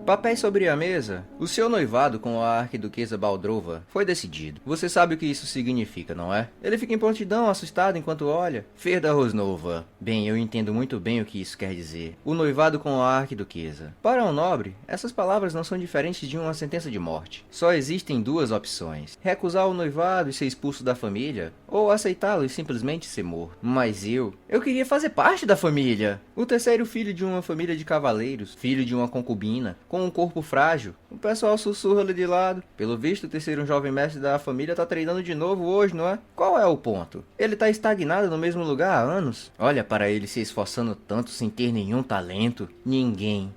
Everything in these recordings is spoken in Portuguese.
Papéis sobre a mesa. O seu noivado com a arquiduquesa Baldrova foi decidido. Você sabe o que isso significa, não é? Ele fica em prontidão, assustado enquanto olha. Ferda Rosnova. Bem, eu entendo muito bem o que isso quer dizer. O noivado com a arquiduquesa. Para um nobre, essas palavras não são diferentes de uma sentença de morte. Só existem duas opções. Recusar o noivado e ser expulso da família, ou aceitá-lo e simplesmente ser morto. Mas eu queria fazer parte da família. O terceiro filho de uma família de cavaleiros, filho de uma concubina, com um corpo frágil. O pessoal sussurra ali de lado. Pelo visto, o terceiro jovem mestre da família tá treinando de novo hoje, não é? Qual é o ponto? Ele tá estagnado no mesmo lugar há anos. Olha para ele se esforçando tanto sem ter nenhum talento. Ninguém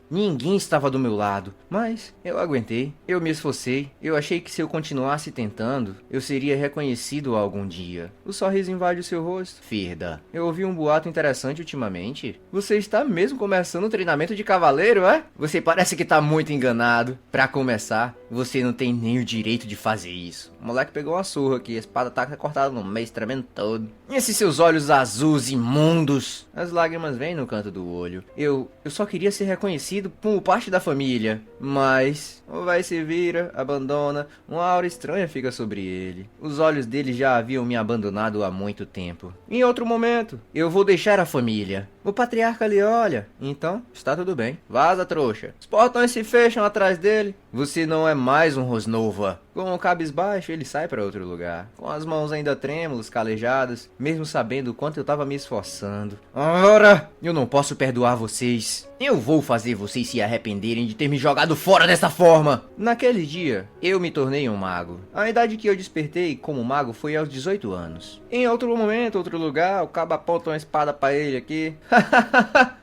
estava do meu lado. Mas eu aguentei. Eu me esforcei. Eu achei que se eu continuasse tentando, eu seria reconhecido algum dia. O sorriso invade o seu rosto. Ferda, eu ouvi um boato interessante ultimamente. Você está mesmo começando o treinamento de cavaleiro, é? Você parece que tá muito enganado. Pra começar, você não tem nem o direito de fazer isso. O moleque pegou uma surra aqui, a espada tá cortada no meio, tremendo todo. E esses seus olhos azuis imundos? As lágrimas vêm no canto do olho. Eu só queria ser reconhecido como parte da família. Mas o vai se vira, abandona, uma aura estranha fica sobre ele. Os olhos dele já haviam me abandonado há muito tempo. Em outro momento, eu vou deixar a família. O patriarca lhe olha. Então, está tudo bem. Vaza, trouxa. Os portões se fecham atrás dele. Você não é mais um Rosnova. Com o cabisbaixo, ele sai para outro lugar. Com as mãos ainda trêmulas, calejadas, mesmo sabendo o quanto eu estava me esforçando. Ora, eu não posso perdoar vocês. Eu vou fazer vocês se arrependerem de ter me jogado fora dessa forma. Naquele dia, eu me tornei um mago. A idade que eu despertei como mago foi aos 18 anos. Em outro momento, outro lugar, o cabo aponta uma espada para ele aqui.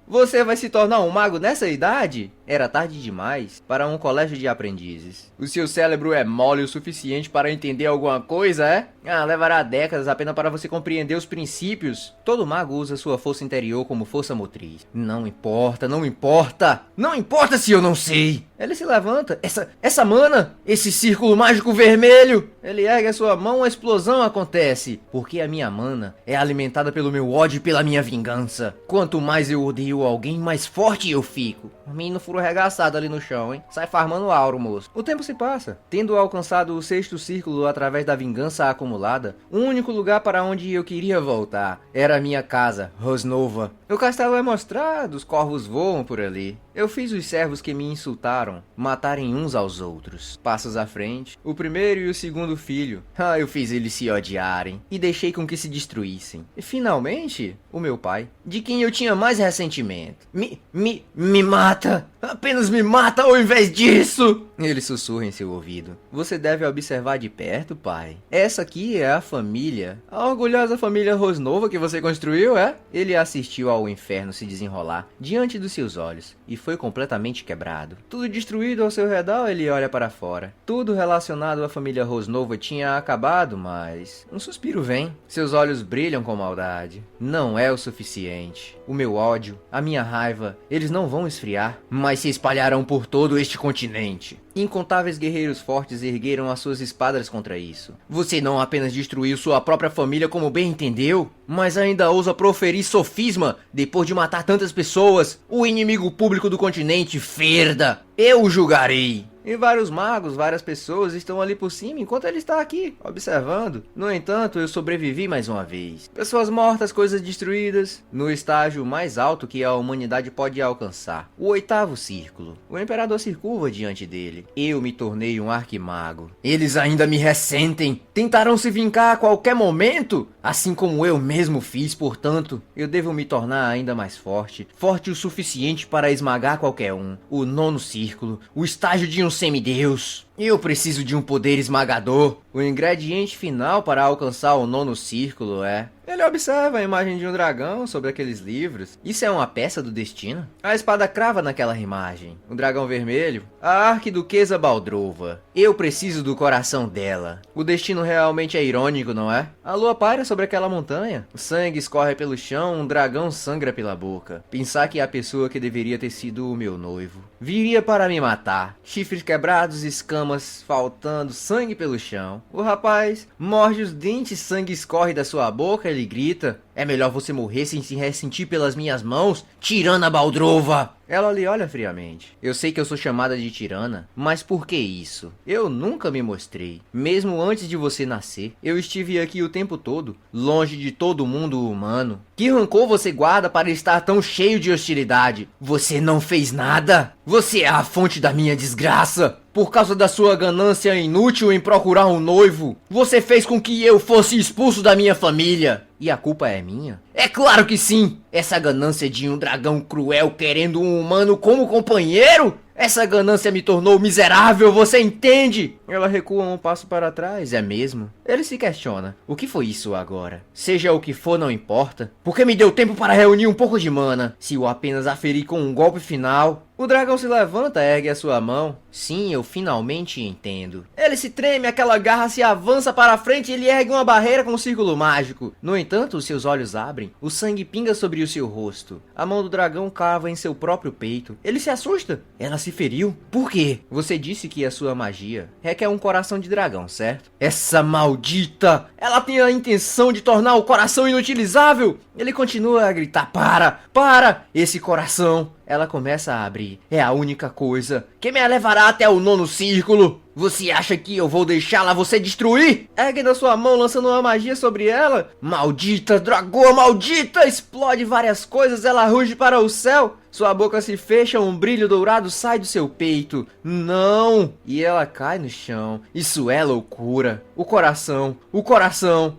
Você vai se tornar um mago nessa idade? Era tarde demais para um colégio de aprendizes. O seu cérebro é mole o suficiente para entender alguma coisa, é? Levará décadas apenas para você compreender os princípios. Todo mago usa sua força interior como força motriz. Não importa, não importa. Não importa se eu não sei. Ele se levanta. Essa mana? Esse círculo mágico vermelho? Ele ergue a sua mão, a explosão acontece. Porque a minha mana é alimentada pelo meu ódio e pela minha vingança. Quanto mais eu odeio alguém, mais forte eu fico. O menino furo arregaçado ali no chão, hein? Sai farmando auro, moço. O tempo se passa. Tendo alcançado o sexto círculo através da vingança acumulada, o único lugar para onde eu queria voltar era a minha casa, Rosnova. O castelo é mostrado, os corvos voam por ali. Eu fiz os servos que me insultaram matarem uns aos outros. Passos à frente, o primeiro e o segundo filho. Eu fiz eles se odiarem e deixei com que se destruíssem. E finalmente, o meu pai, de quem eu tinha mais ressentimento. Me mata! Apenas me mata ao invés disso! Ele sussurra em seu ouvido. Você deve observar de perto, pai. Essa aqui é a família. A orgulhosa família Rosnova que você construiu, é? Ele assistiu ao inferno se desenrolar diante dos seus olhos e foi completamente quebrado. Tudo destruído ao seu redor, ele olha para fora. Tudo relacionado à família Rosnova tinha acabado, mas um suspiro vem. Seus olhos brilham com maldade. Não é o suficiente. O meu ódio, a minha raiva, eles não vão esfriar, mas se espalharão por todo este continente. Incontáveis guerreiros fortes ergueram as suas espadas contra isso. Você não apenas destruiu sua própria família como bem entendeu, mas ainda ousa proferir sofisma depois de matar tantas pessoas. O inimigo público do continente, Ferda. Eu o julgarei. E vários magos, várias pessoas estão ali por cima enquanto ele está aqui, observando. No entanto, eu sobrevivi mais uma vez. Pessoas mortas, coisas destruídas, no estágio mais alto que a humanidade pode alcançar. O oitavo círculo. O imperador se curva diante dele. Eu me tornei um arquimago. Eles ainda me ressentem. Tentarão se vingar a qualquer momento, assim como eu mesmo fiz, portanto. Eu devo me tornar ainda mais forte. Forte o suficiente para esmagar qualquer um. O nono círculo. O estágio de um semideus. Eu preciso de um poder esmagador. O ingrediente final para alcançar o nono círculo é... Ele observa a imagem de um dragão sobre aqueles livros. Isso é uma peça do destino? A espada crava naquela imagem. O dragão vermelho. A arquiduquesa Baldrova. Eu preciso do coração dela. O destino realmente é irônico, não é? A lua paira sobre aquela montanha. O sangue escorre pelo chão, um dragão sangra pela boca. Pensar que a pessoa que deveria ter sido o meu noivo viria para me matar. Chifres quebrados, escamas faltando, sangue pelo chão. O rapaz morde os dentes, sangue escorre da sua boca, ele ele grita. É melhor você morrer sem se ressentir pelas minhas mãos, tirana Baldrova! Ela lhe olha friamente. Eu sei que eu sou chamada de tirana, mas por que isso? Eu nunca me mostrei. Mesmo antes de você nascer, eu estive aqui o tempo todo, longe de todo mundo humano. Que rancor você guarda para estar tão cheio de hostilidade? Você não fez nada? Você é a fonte da minha desgraça! Por causa da sua ganância inútil em procurar um noivo, você fez com que eu fosse expulso da minha família. E a culpa é minha? É claro que sim! Essa ganância de um dragão cruel querendo um humano como companheiro? Essa ganância me tornou miserável, você entende? Ela recua um passo para trás, é mesmo? Ele se questiona. O que foi isso agora? Seja o que for, não importa. Porque me deu tempo para reunir um pouco de mana. Se eu apenas aferir com um golpe final... O dragão se levanta, ergue a sua mão. Sim, eu finalmente entendo. Ele se treme, aquela garra se avança para a frente e ele ergue uma barreira com um círculo mágico. No entanto, os seus olhos abrem, o sangue pinga sobre o seu rosto. A mão do dragão cava em seu próprio peito. Ele se assusta. Ela se feriu? Por quê? Você disse que a sua magia requer um coração de dragão, certo? Essa maldita! Ela tem a intenção de tornar o coração inutilizável! Ele continua a gritar, para! Esse coração... Ela começa a abrir. É a única coisa que me levará até o 9º círculo. Você acha que eu vou deixá-la você destruir? Ergue na sua mão lançando uma magia sobre ela. Maldita, dragoa maldita! Explode várias coisas, ela ruge para o céu. Sua boca se fecha, um brilho dourado sai do seu peito. Não! E ela cai no chão. Isso é loucura. O coração.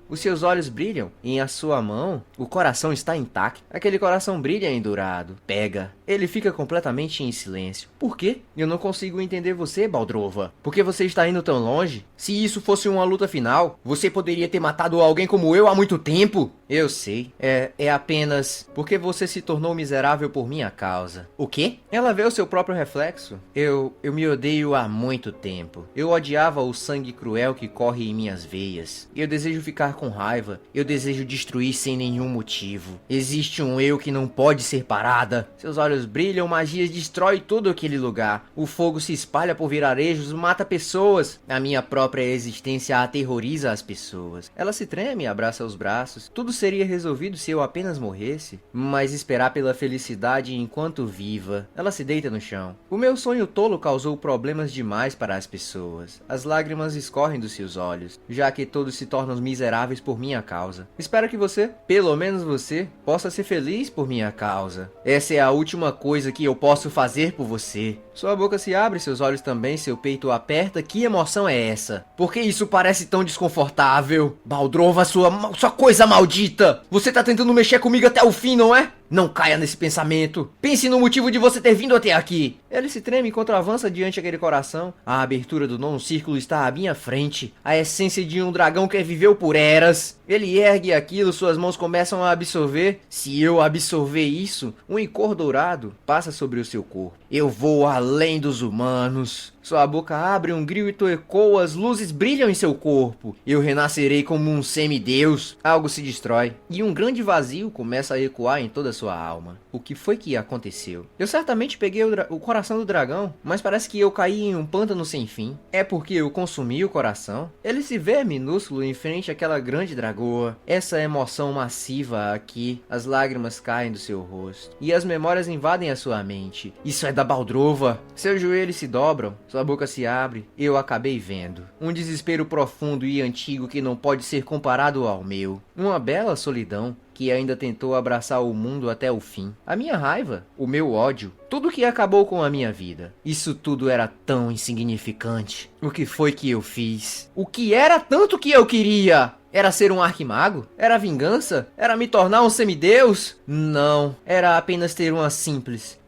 Os seus olhos brilham. Em a sua mão, o coração está intacto. Aquele coração brilha em dourado. Pega. Ele fica completamente em silêncio. Por quê? Eu não consigo entender você, Baldrova. Por que você está indo tão longe? Se isso fosse uma luta final, você poderia ter matado alguém como eu há muito tempo. Eu sei. É apenas porque você se tornou miserável por minha causa. O quê? Ela vê o seu próprio reflexo. Eu me odeio há muito tempo. Eu odiava o sangue cruel que corre em minhas veias. Eu desejo ficar com raiva. Eu desejo destruir sem nenhum motivo. Existe um eu que não pode ser parada. Seus olhos brilham, magias destrói todo aquele lugar. O fogo se espalha por vilarejos, mata pessoas. A minha própria existência aterroriza as pessoas. Ela se treme e abraça os braços. Tudo seria resolvido se eu apenas morresse. Mas esperar pela felicidade enquanto viva. Ela se deita no chão. O meu sonho tolo causou problemas demais para as pessoas. As lágrimas escorrem dos seus olhos, já que todos se tornam miseráveis por minha causa. Espero que você, pelo menos você, possa ser feliz por minha causa. Essa é a última coisa que eu posso fazer por você. Sua boca se abre, seus olhos também, seu peito aperta. Que emoção é essa? Por que isso parece tão desconfortável? Baldrova, sua coisa maldita! Você tá tentando mexer comigo até o fim, não é? Não caia nesse pensamento. Pense no motivo de você ter vindo até aqui. Ele se treme enquanto avança diante daquele coração. A abertura do 9º círculo está à minha frente. A essência de um dragão que viveu por eras. Ele ergue aquilo, suas mãos começam a absorver. Se eu absorver isso, um icor dourado passa sobre o seu corpo. Eu vou além dos humanos. Sua boca abre, um grito ecoa, as luzes brilham em seu corpo. Eu renascerei como um semideus. Algo se destrói, e um grande vazio começa a ecoar em toda sua alma. O que foi que aconteceu? Eu certamente peguei o coração do dragão, mas parece que eu caí em um pântano sem fim. É porque eu consumi o coração? Ele se vê minúsculo em frente àquela grande dragoa. Essa emoção massiva aqui, as lágrimas caem do seu rosto, e as memórias invadem a sua mente. Isso é da Baldrova. Seus joelhos se dobram. Sua boca se abre. Eu acabei vendo um desespero profundo e antigo que não pode ser comparado ao meu. Uma bela solidão que ainda tentou abraçar o mundo até o fim. A minha raiva, o meu ódio, tudo que acabou com a minha vida. Isso tudo era tão insignificante. O que foi que eu fiz? O que era tanto que eu queria? Era ser um arquimago? Era vingança? Era me tornar um semideus? Não, era apenas ter uma simples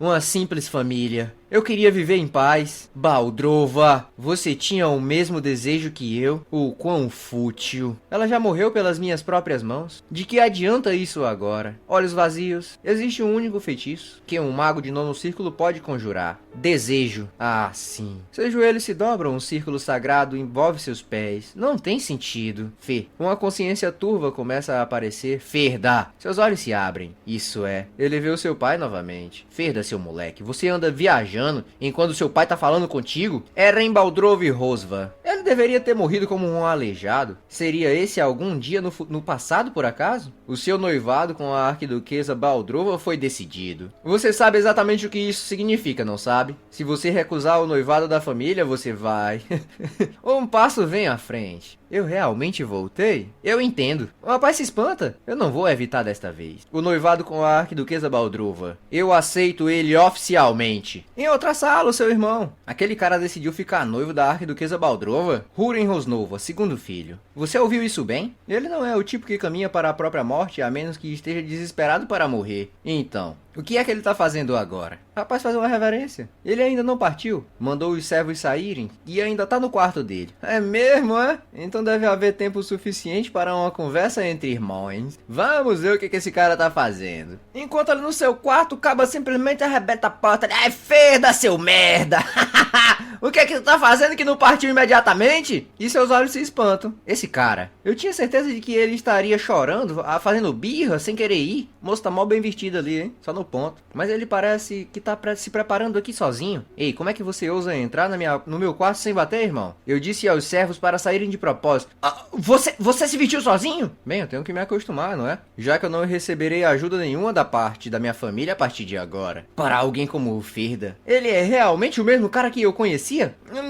família. Eu queria viver em paz. Baldrova, você tinha o mesmo desejo que eu? O quão fútil. Ela já morreu pelas minhas próprias mãos. De que adianta isso agora? Olhos vazios. Existe um único feitiço que um mago de 9º círculo pode conjurar. Desejo. Ah, sim. Seus joelhos se dobram, um círculo sagrado envolve seus pés. Não tem sentido. Fê, uma consciência turva começa a aparecer. Ferda. Seus olhos se abrem. Isso é. Ele vê o seu pai novamente. Ferda, seu moleque. Você anda viajando enquanto seu pai tá falando contigo? Eren Baldrova e Rosva. Ele Ele deveria ter morrido como um aleijado. Seria esse algum dia no passado, por acaso? O seu noivado com a arquiduquesa Baldrova foi decidido. Você sabe exatamente o que isso significa, não sabe? Se você recusar o noivado da família, você vai. Um passo vem à frente. Eu realmente voltei? Eu entendo. O rapaz se espanta. Eu não vou evitar desta vez. O noivado com a arquiduquesa Baldrova. Eu aceito ele oficialmente. Em outra sala, o seu irmão. Aquele cara decidiu ficar noivo da arquiduquesa Baldrova? Húrin Rosnova, segundo filho. Você ouviu isso bem? Ele não é o tipo que caminha para a própria morte, a menos que esteja desesperado para morrer. Então, o que é que ele tá fazendo agora? Rapaz, faz uma reverência. Ele ainda não partiu. Mandou os servos saírem e ainda tá no quarto dele. É mesmo, é? Então deve haver tempo suficiente para uma conversa entre irmãos. Vamos ver o que esse cara tá fazendo. Enquanto ele no seu quarto, o caba simplesmente arrebenta a porta. Ai, ferda, seu merda! O que é que tu tá fazendo que não partiu imediatamente? E seus olhos se espantam. Esse cara, eu tinha certeza de que ele estaria chorando, fazendo birra, sem querer ir. O moço tá mal bem vestido ali, hein? Só no ponto. Mas ele parece que tá se preparando aqui sozinho. Ei, como é que você ousa entrar no meu quarto sem bater, irmão? Eu disse aos servos para saírem de propósito. Você se vestiu sozinho? Bem, eu tenho que me acostumar, não é? Já que eu não receberei ajuda nenhuma da parte da minha família a partir de agora. Para alguém como o Ferda. Ele é realmente o mesmo cara que eu conhecia?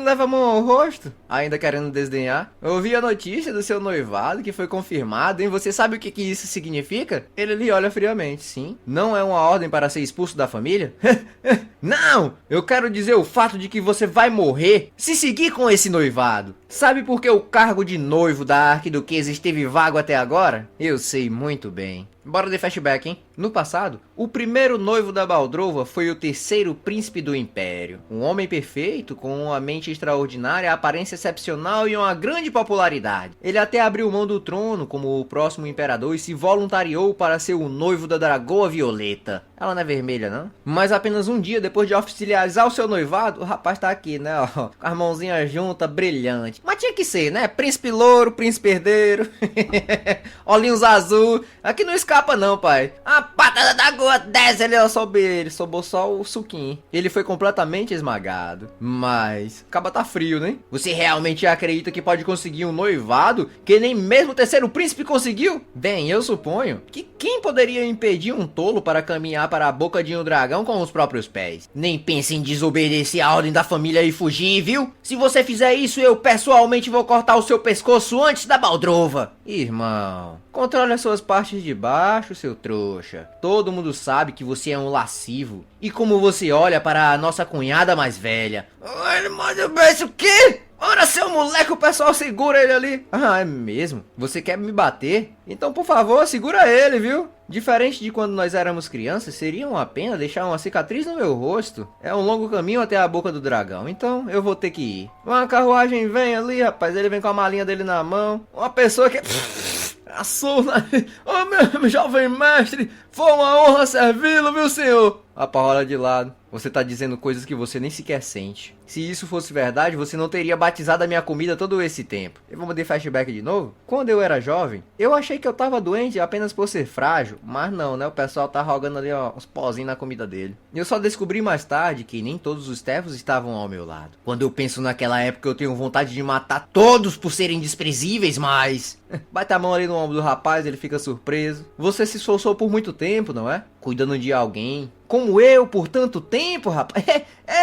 Leva a mão ao rosto. Ainda querendo desdenhar. Eu ouvi a notícia do seu noivado que foi confirmado, hein? Você sabe o que isso significa? Ele lhe olha friamente, sim. Não é uma ordem para ser expulso da família? Não! Eu quero dizer o fato de que você vai morrer se seguir com esse noivado. Sabe por que o cargo de noivo da arquiduquesa esteve vago até agora? Eu sei muito bem. Bora de flashback, hein? No passado, o primeiro noivo da Baldrova foi o terceiro príncipe do Império. Um homem perfeito, com uma mente extraordinária, aparência excepcional e uma grande popularidade. Ele até abriu mão do trono como o próximo imperador e se voluntariou para ser o noivo da Dragoa Violeta. Ela não é vermelha, não? Mas apenas um dia depois de oficializar o seu noivado, o rapaz tá aqui, né? Ó, com as mãozinhas juntas, brilhante. Mas tinha que ser, né? Príncipe louro, príncipe herdeiro. Olhinhos azul. Aqui não escapa não, pai. A patada da goa desce, ele sobrou só o suquinho. Ele foi completamente esmagado. Mas, acaba tá frio, né? Você realmente acredita que pode conseguir um noivado que nem mesmo o terceiro príncipe conseguiu? Bem, eu suponho que quem poderia impedir um tolo para caminhar para a boca de um dragão com os próprios pés? Nem pense em desobedecer a ordem da família e fugir, viu? Se você fizer isso, eu pessoalmente vou cortar o seu pescoço antes da Baldrova. Irmão, controle as suas partes de baixo, seu trouxa. Todo mundo sabe que você é um lascivo. E como você olha para a nossa cunhada mais velha. Ele manda beijo o quê? Ora, seu moleque, o pessoal segura ele ali. Ah, é mesmo? Você quer me bater? Então, por favor, segura ele, viu? Diferente de quando nós éramos crianças, seria uma pena deixar uma cicatriz no meu rosto. É um longo caminho até a boca do dragão, então eu vou ter que ir. Uma carruagem vem ali, rapaz, ele vem com a malinha dele na mão. Uma pessoa que... Assuna! Oh, meu jovem mestre! Foi uma honra servi-lo, viu, senhor? A parola de lado. Você tá dizendo coisas que você nem sequer sente. Se isso fosse verdade, você não teria batizado a minha comida todo esse tempo. E vamos de flashback de novo? Quando eu era jovem, eu achei que eu tava doente apenas por ser frágil. Mas não, né? O pessoal tá rogando ali, ó, uns pozinhos na comida dele. E eu só descobri mais tarde que nem todos os servos estavam ao meu lado. Quando eu penso naquela época, eu tenho vontade de matar todos por serem desprezíveis, mas... Bate a mão ali no ombro do rapaz, ele fica surpreso. Você se esforçou por muito tempo, não é? Cuidando de alguém. Como eu, por tanto tempo, rapaz.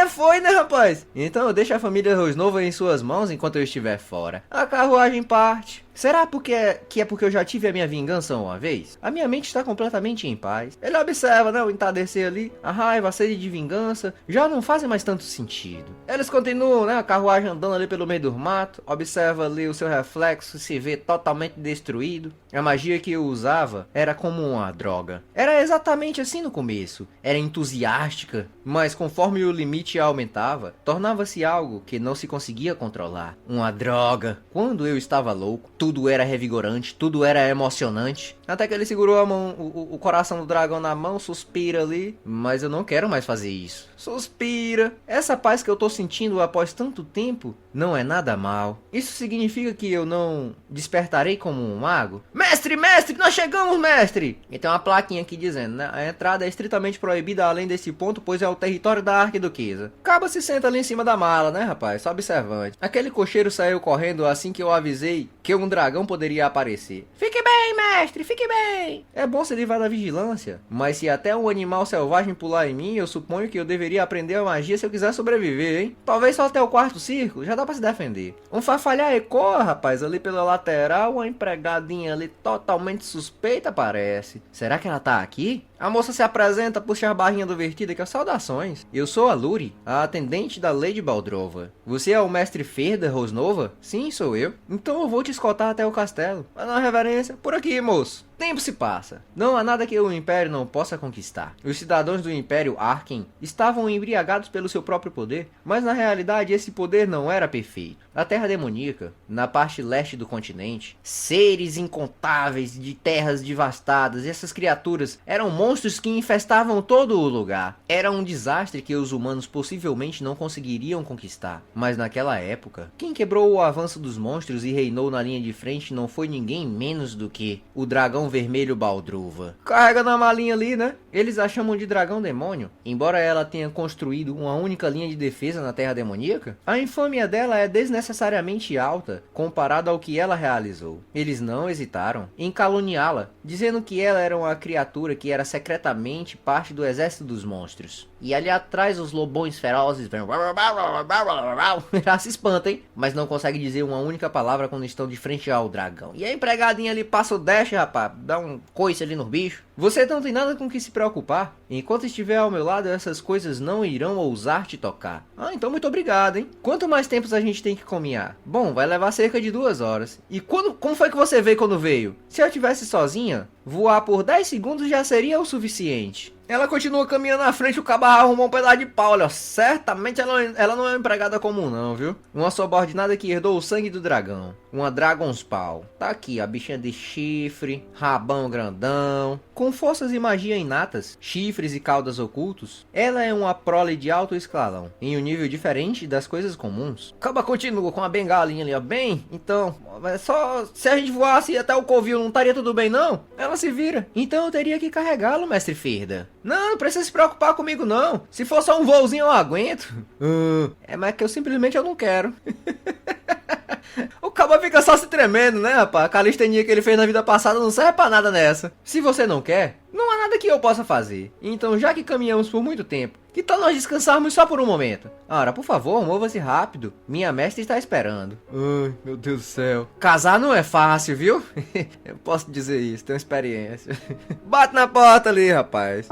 Foi, né, rapaz? Então eu deixo a família Rosnova em suas mãos enquanto eu estiver fora. A carruagem parte. Será porque é porque eu já tive a minha vingança uma vez? A minha mente está completamente em paz. Ele observa, né, o entardecer ali. A raiva, a sede de vingança já não fazem mais tanto sentido. Eles continuam, né, a carruagem andando ali pelo meio do mato. Observa ali o seu reflexo, se vê totalmente destruído. A magia que eu usava era como uma droga. Era exatamente assim no começo. Era entusiástica, mas conforme o limite aumentava, tornava-se algo que não se conseguia controlar. Uma droga. Quando eu estava louco, tudo era revigorante, tudo era emocionante. Até que ele segurou a mão, o coração do dragão na mão, suspira ali. Mas eu não quero mais fazer isso. Suspira. Essa paz que eu tô sentindo após tanto tempo não é nada mal. Isso significa que eu não despertarei como um mago? Mestre, mestre, nós chegamos, mestre! E tem uma plaquinha aqui dizendo, né? A entrada é estritamente proibida além desse ponto, pois é o território da arquiduquesa. Caba se senta ali em cima da mala, né, rapaz? Só observante. Aquele cocheiro saiu correndo assim que eu avisei que um dragão poderia aparecer. Fique bem, mestre, fique bem! É bom se livrar da vigilância, mas se até um animal selvagem pular em mim, eu suponho que eu deveria aprender a magia se eu quiser sobreviver, hein? Talvez só até o quarto círculo, já dá pra se defender. Um farfalhar ecoa, rapaz, ali pela lateral, uma empregadinha ali totalmente suspeita aparece. Será que ela tá aqui? A moça se apresenta, puxa a barrinha do vertido que é saudações. Eu sou a Luri, a atendente da Lady Baldrova. Você é o mestre Ferda Rosnova? Sim, sou eu. Então eu vou te escoltar até o castelo. Mas não, reverência. Por aqui, moço. Tempo se passa. Não há nada que o Império não possa conquistar. Os cidadãos do Império Arken estavam embriagados pelo seu próprio poder, mas na realidade esse poder não era perfeito. A Terra Demoníaca, na parte leste do continente, seres incontáveis de terras devastadas, e essas criaturas eram monstros que infestavam todo o lugar. Era um desastre que os humanos possivelmente não conseguiriam conquistar. Mas naquela época, quem quebrou o avanço dos monstros e reinou na linha de frente não foi ninguém menos do que o dragão vermelho Baldrova. Carrega na malinha ali, né? Eles a chamam de dragão demônio. Embora ela tenha construído uma única linha de defesa na Terra Demoníaca, a infâmia dela é desnecessariamente alta comparado ao que ela realizou. Eles não hesitaram em caluniá-la, dizendo que ela era uma criatura que era secretamente parte do exército dos monstros. E ali atrás os lobões ferozes vêm... Já se espanta, hein? Mas não consegue dizer uma única palavra quando estão de frente ao dragão. E a empregadinha ali passa o dash, rapaz. Dá um coice ali no bicho. Você não tem nada com que se preocupar. Enquanto estiver ao meu lado, essas coisas não irão ousar te tocar. Ah, então muito obrigado, hein? Quanto mais tempos a gente tem que caminhar? Bom, vai levar cerca de 2 horas. E como foi que você veio quando veio? Se eu tivesse sozinha, voar por 10 segundos já seria o suficiente. Ela continua caminhando na frente, o cabo arrumou um pedaço de pau, olha. Certamente ela não é uma empregada comum não, viu? Uma subordinada que herdou o sangue do dragão. Uma Dragon's Paw. Tá aqui, a bichinha de chifre, rabão grandão, com forças e magia inatas, chifres e caudas ocultos. Ela é uma prole de alto escalão, em um nível diferente das coisas comuns. O cabo continua com a bengalinha ali, ó. Bem, então, só se a gente voasse até o covil, não estaria tudo bem não? Ela se vira. Então eu teria que carregá-lo, mestre Ferda. Não precisa se preocupar comigo não. Se for só um voozinho eu aguento. É, mas que eu não quero. O cabo fica só se tremendo, né, rapaz? A calistenia que ele fez na vida passada não serve pra nada nessa. Se você não quer, não há nada que eu possa fazer. Então, já que caminhamos por muito tempo, que tal nós descansarmos só por um momento? Ora, por favor, mova-se rápido. Minha mestre está esperando. Ai, meu Deus do céu. Casar não é fácil, viu? Eu posso dizer isso, tenho experiência. Bate na porta ali, rapaz.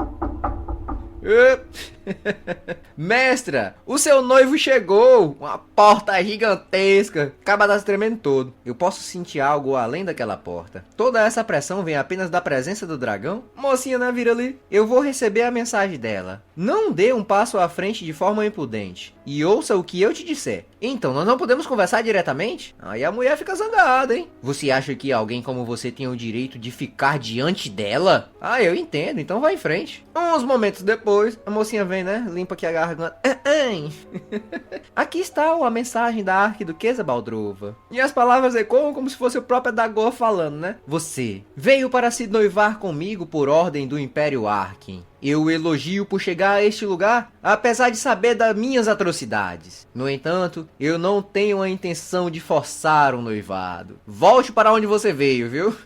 Mestra, o seu noivo chegou. Uma porta gigantesca. Acaba tá se tremendo todo. Eu posso sentir algo além daquela porta. Toda essa pressão vem apenas da presença do dragão? Mocinha, né, vira ali. Eu vou receber a mensagem dela. Não dê um passo à frente de forma impudente. E ouça o que eu te disser. Então, nós não podemos conversar diretamente? Aí a mulher fica zangada, hein? Você acha que alguém como você tem o direito de ficar diante dela? Ah, eu entendo. Então vai em frente. Uns momentos depois, a mocinha vem, né? Limpa aqui a garganta. Aqui está a mensagem da arquiduquesa Baldrova. E as palavras ecoam como se fosse o próprio Dagor falando, né? Você veio para se noivar comigo por ordem do Império Arken. Eu o elogio por chegar a este lugar, apesar de saber das minhas atrocidades. No entanto, eu não tenho a intenção de forçar um noivado. Volte para onde você veio, viu?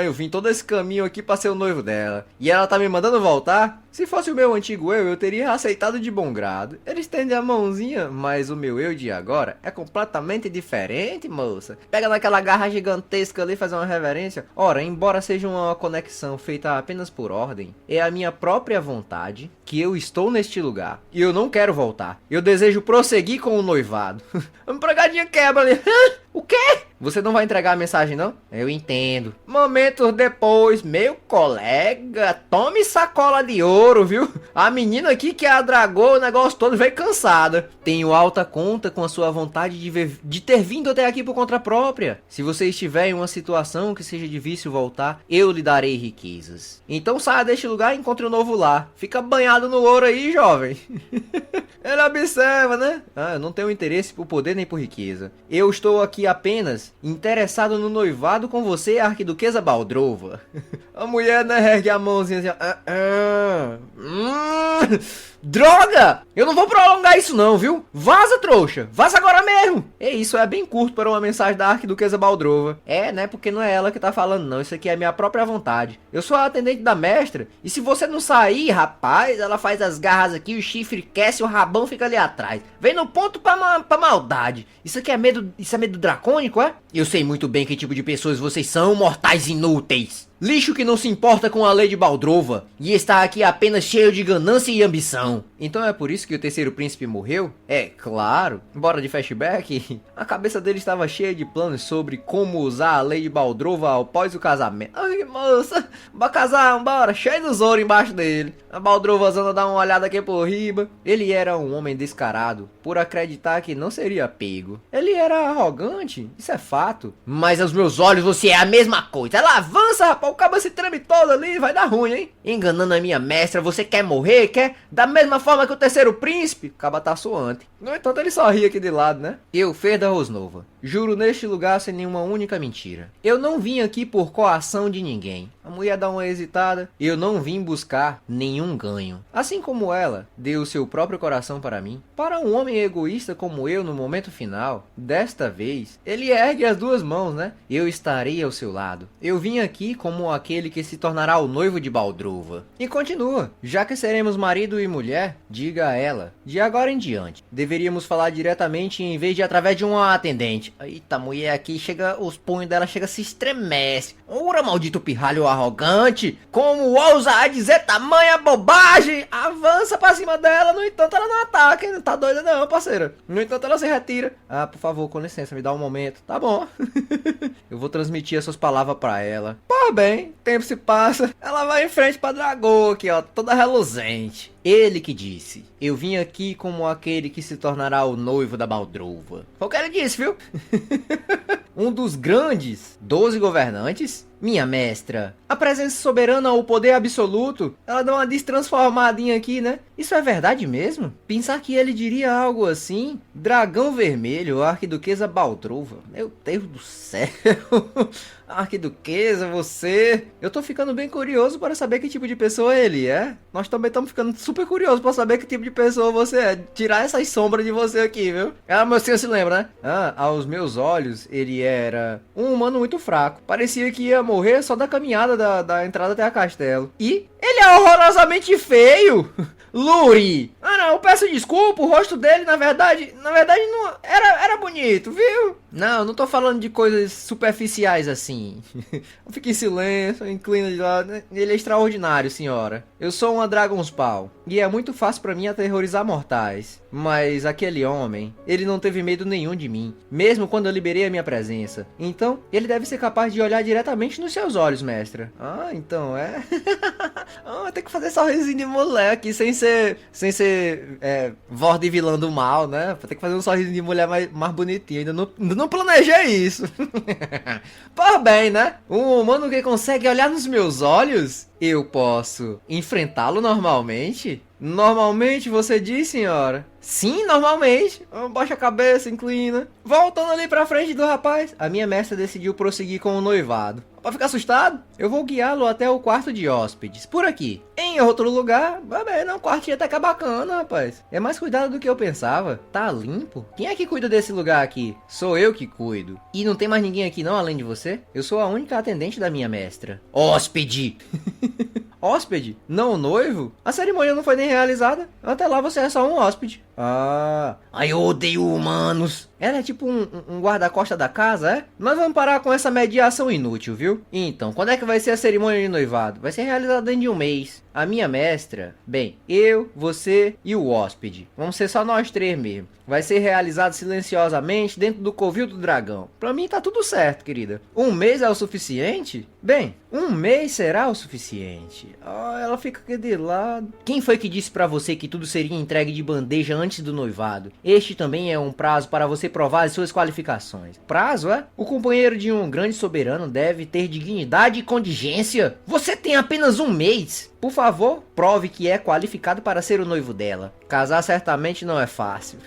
Eu vim todo esse caminho aqui para ser o noivo dela. E ela tá me mandando voltar? Se fosse o meu antigo eu teria aceitado de bom grado. Ele estende a mãozinha, mas o meu eu de agora é completamente diferente, moça. Pega naquela garra gigantesca ali e faz uma reverência. Ora, embora seja uma conexão feita apenas por ordem, é a minha própria vontade que eu estou neste lugar. E eu não quero voltar. Eu desejo prosseguir com o noivado. A empregadinha quebra ali. O quê? Você não vai entregar a mensagem, não? Eu entendo. Momentos depois, meu colega, tome sacola de ouro, viu? A menina aqui que adragou o negócio todo veio cansada. Tenho alta conta com a sua vontade de ter vindo até aqui por conta própria. Se você estiver em uma situação que seja difícil voltar, eu lhe darei riquezas. Então saia deste lugar e encontre um novo lar. Fica banhado no ouro aí, jovem. Ele observa, né? Eu não tenho interesse por poder nem por riqueza. Eu estou aqui apenas interessado no noivado com você, arquiduquesa Baldrova. A mulher, né, ergue a mãozinha assim, droga! Eu não vou prolongar isso não, viu? Vaza, trouxa! Vaza agora mesmo! E isso é bem curto para uma mensagem da arquiduquesa Baldrova. É, né, porque não é ela que tá falando não, isso aqui é minha própria vontade. Eu sou a atendente da mestra, e se você não sair, rapaz, ela faz as garras aqui, o chifre cresce, o rabão fica ali atrás. Vem no ponto pra maldade. Isso aqui é medo, isso é medo dracônico, é? Eu sei muito bem que tipo de pessoas vocês são, mortais inúteis. Lixo que não se importa com a lei de Baldrova e está aqui apenas cheio de ganância e ambição. Então é por isso que o terceiro príncipe morreu? É claro. Bora de flashback? A cabeça dele estava cheia de planos sobre como usar a lei de Baldrova após o casamento. Ai, moça, bora casar, bora, cheio dos ouro embaixo dele. A Baldrovazona dá uma olhada aqui por riba. Ele era um homem descarado por acreditar que não seria pego. Ele era arrogante, isso é fato. Mas aos meus olhos você é a mesma coisa. Ela avança, rapaz. O cabo se treme todo ali, vai dar ruim, hein? Enganando a minha mestra, você quer morrer? Quer? Da mesma forma que o terceiro príncipe? O cabo tá suante. No entanto, ele só ri aqui de lado, né? Eu, Ferda Rosnova, juro neste lugar sem nenhuma única mentira. Eu não vim aqui por coação de ninguém. A mulher dá uma hesitada. Eu não vim buscar nenhum ganho. Assim como ela deu seu próprio coração para mim. Para um homem egoísta como eu no momento final, desta vez, ele ergue as duas mãos, né? Eu estarei ao seu lado. Eu vim aqui como aquele que se tornará o noivo de Baldrova. E continua. Já que seremos marido e mulher, diga a ela, de agora em diante, deveríamos falar diretamente em vez de através de uma atendente. Eita, mulher aqui chega, os punhos dela chega se estremece. Ora, maldito pirralho arrogante! Como ousa dizer tamanha bobagem? Avança pra cima dela, no entanto ela não ataca, hein? Não tá doida não, parceira. No entanto ela se retira. Ah, por favor, com licença, me dá um momento. Tá bom. Eu vou transmitir essas palavras pra ela. Pô, bem, tempo se passa. Ela vai em frente pra Dragão aqui, ó, toda reluzente. Ele que disse, eu vim aqui como aquele que se tornará o noivo da Baldrova. Foi o que ele disse, viu? Um dos grandes 12 governantes? Minha mestra, a presença soberana ou poder absoluto, ela dá uma destransformadinha aqui, né? Isso é verdade mesmo? Pensar que ele diria algo assim? Dragão Vermelho, arquiduquesa Baldrova. Meu Deus do céu. Arquiduquesa, você... Eu tô ficando bem curioso para saber que tipo de pessoa ele é. Nós também estamos ficando super curiosos para saber que tipo de pessoa você é. Tirar essas sombras de você aqui, viu? Ah, mas você se lembra, né? Ah, aos meus olhos, ele era um humano muito fraco. Parecia que ia morrer só da caminhada da entrada até a castelo. E ele é horrorosamente feio. Luri! Ah não, eu peço desculpa, o rosto dele na verdade não era bonito, viu? Não tô falando de coisas superficiais assim. Fica em silêncio, inclina de lado. Ele é extraordinário, senhora. Eu sou uma Dragonspawn e é muito fácil pra mim aterrorizar mortais. Mas aquele homem, ele não teve medo nenhum de mim, mesmo quando eu liberei a minha presença. Então, ele deve ser capaz de olhar diretamente nos seus olhos, mestra. Ah, então é. Tem que fazer sorrisinho de moleque sem ser voz de vilã do mal, né? Tem que fazer um sorrisinho de mulher mais bonitinho. Ainda não planejei isso. Por bem, né? Um humano que consegue olhar nos meus olhos, eu posso enfrentá-lo normalmente? Normalmente, você diz, senhora? Sim, normalmente. Baixa a cabeça, inclina. Voltando ali pra frente do rapaz. A minha mestra decidiu prosseguir com o noivado. Pra ficar assustado, eu vou guiá-lo até o quarto de hóspedes. Por aqui. Em outro lugar, não, o quartinho até que é bacana, rapaz. É mais cuidado do que eu pensava. Tá limpo? Quem é que cuida desse lugar aqui? Sou eu que cuido. E não tem mais ninguém aqui não, além de você? Eu sou a única atendente da minha mestra. Hóspede! Hóspede? Não o noivo? A cerimônia não foi nem realizada. Até lá você é só um hóspede. Ah, eu odeio humanos. Ela é tipo um guarda-costa da casa, é? Nós vamos parar com essa mediação inútil, viu? Então, quando é que vai ser a cerimônia de noivado? Vai ser realizada dentro de um mês. A minha mestra, bem, eu, você e o hóspede. Vamos ser só nós três mesmo. Vai ser realizado silenciosamente dentro do covil do dragão. Pra mim tá tudo certo, querida. 1 mês é o suficiente? Bem, 1 mês será o suficiente. Ela fica aqui de lado. Quem foi que disse pra você que tudo seria entregue de bandeja antes do noivado? Este também é um prazo para você provar as suas qualificações. Prazo, é? O companheiro de um grande soberano deve ter dignidade e contingência. Você tem apenas 1 mês. Por favor, prove que é qualificado para ser o noivo dela. Casar certamente não é fácil.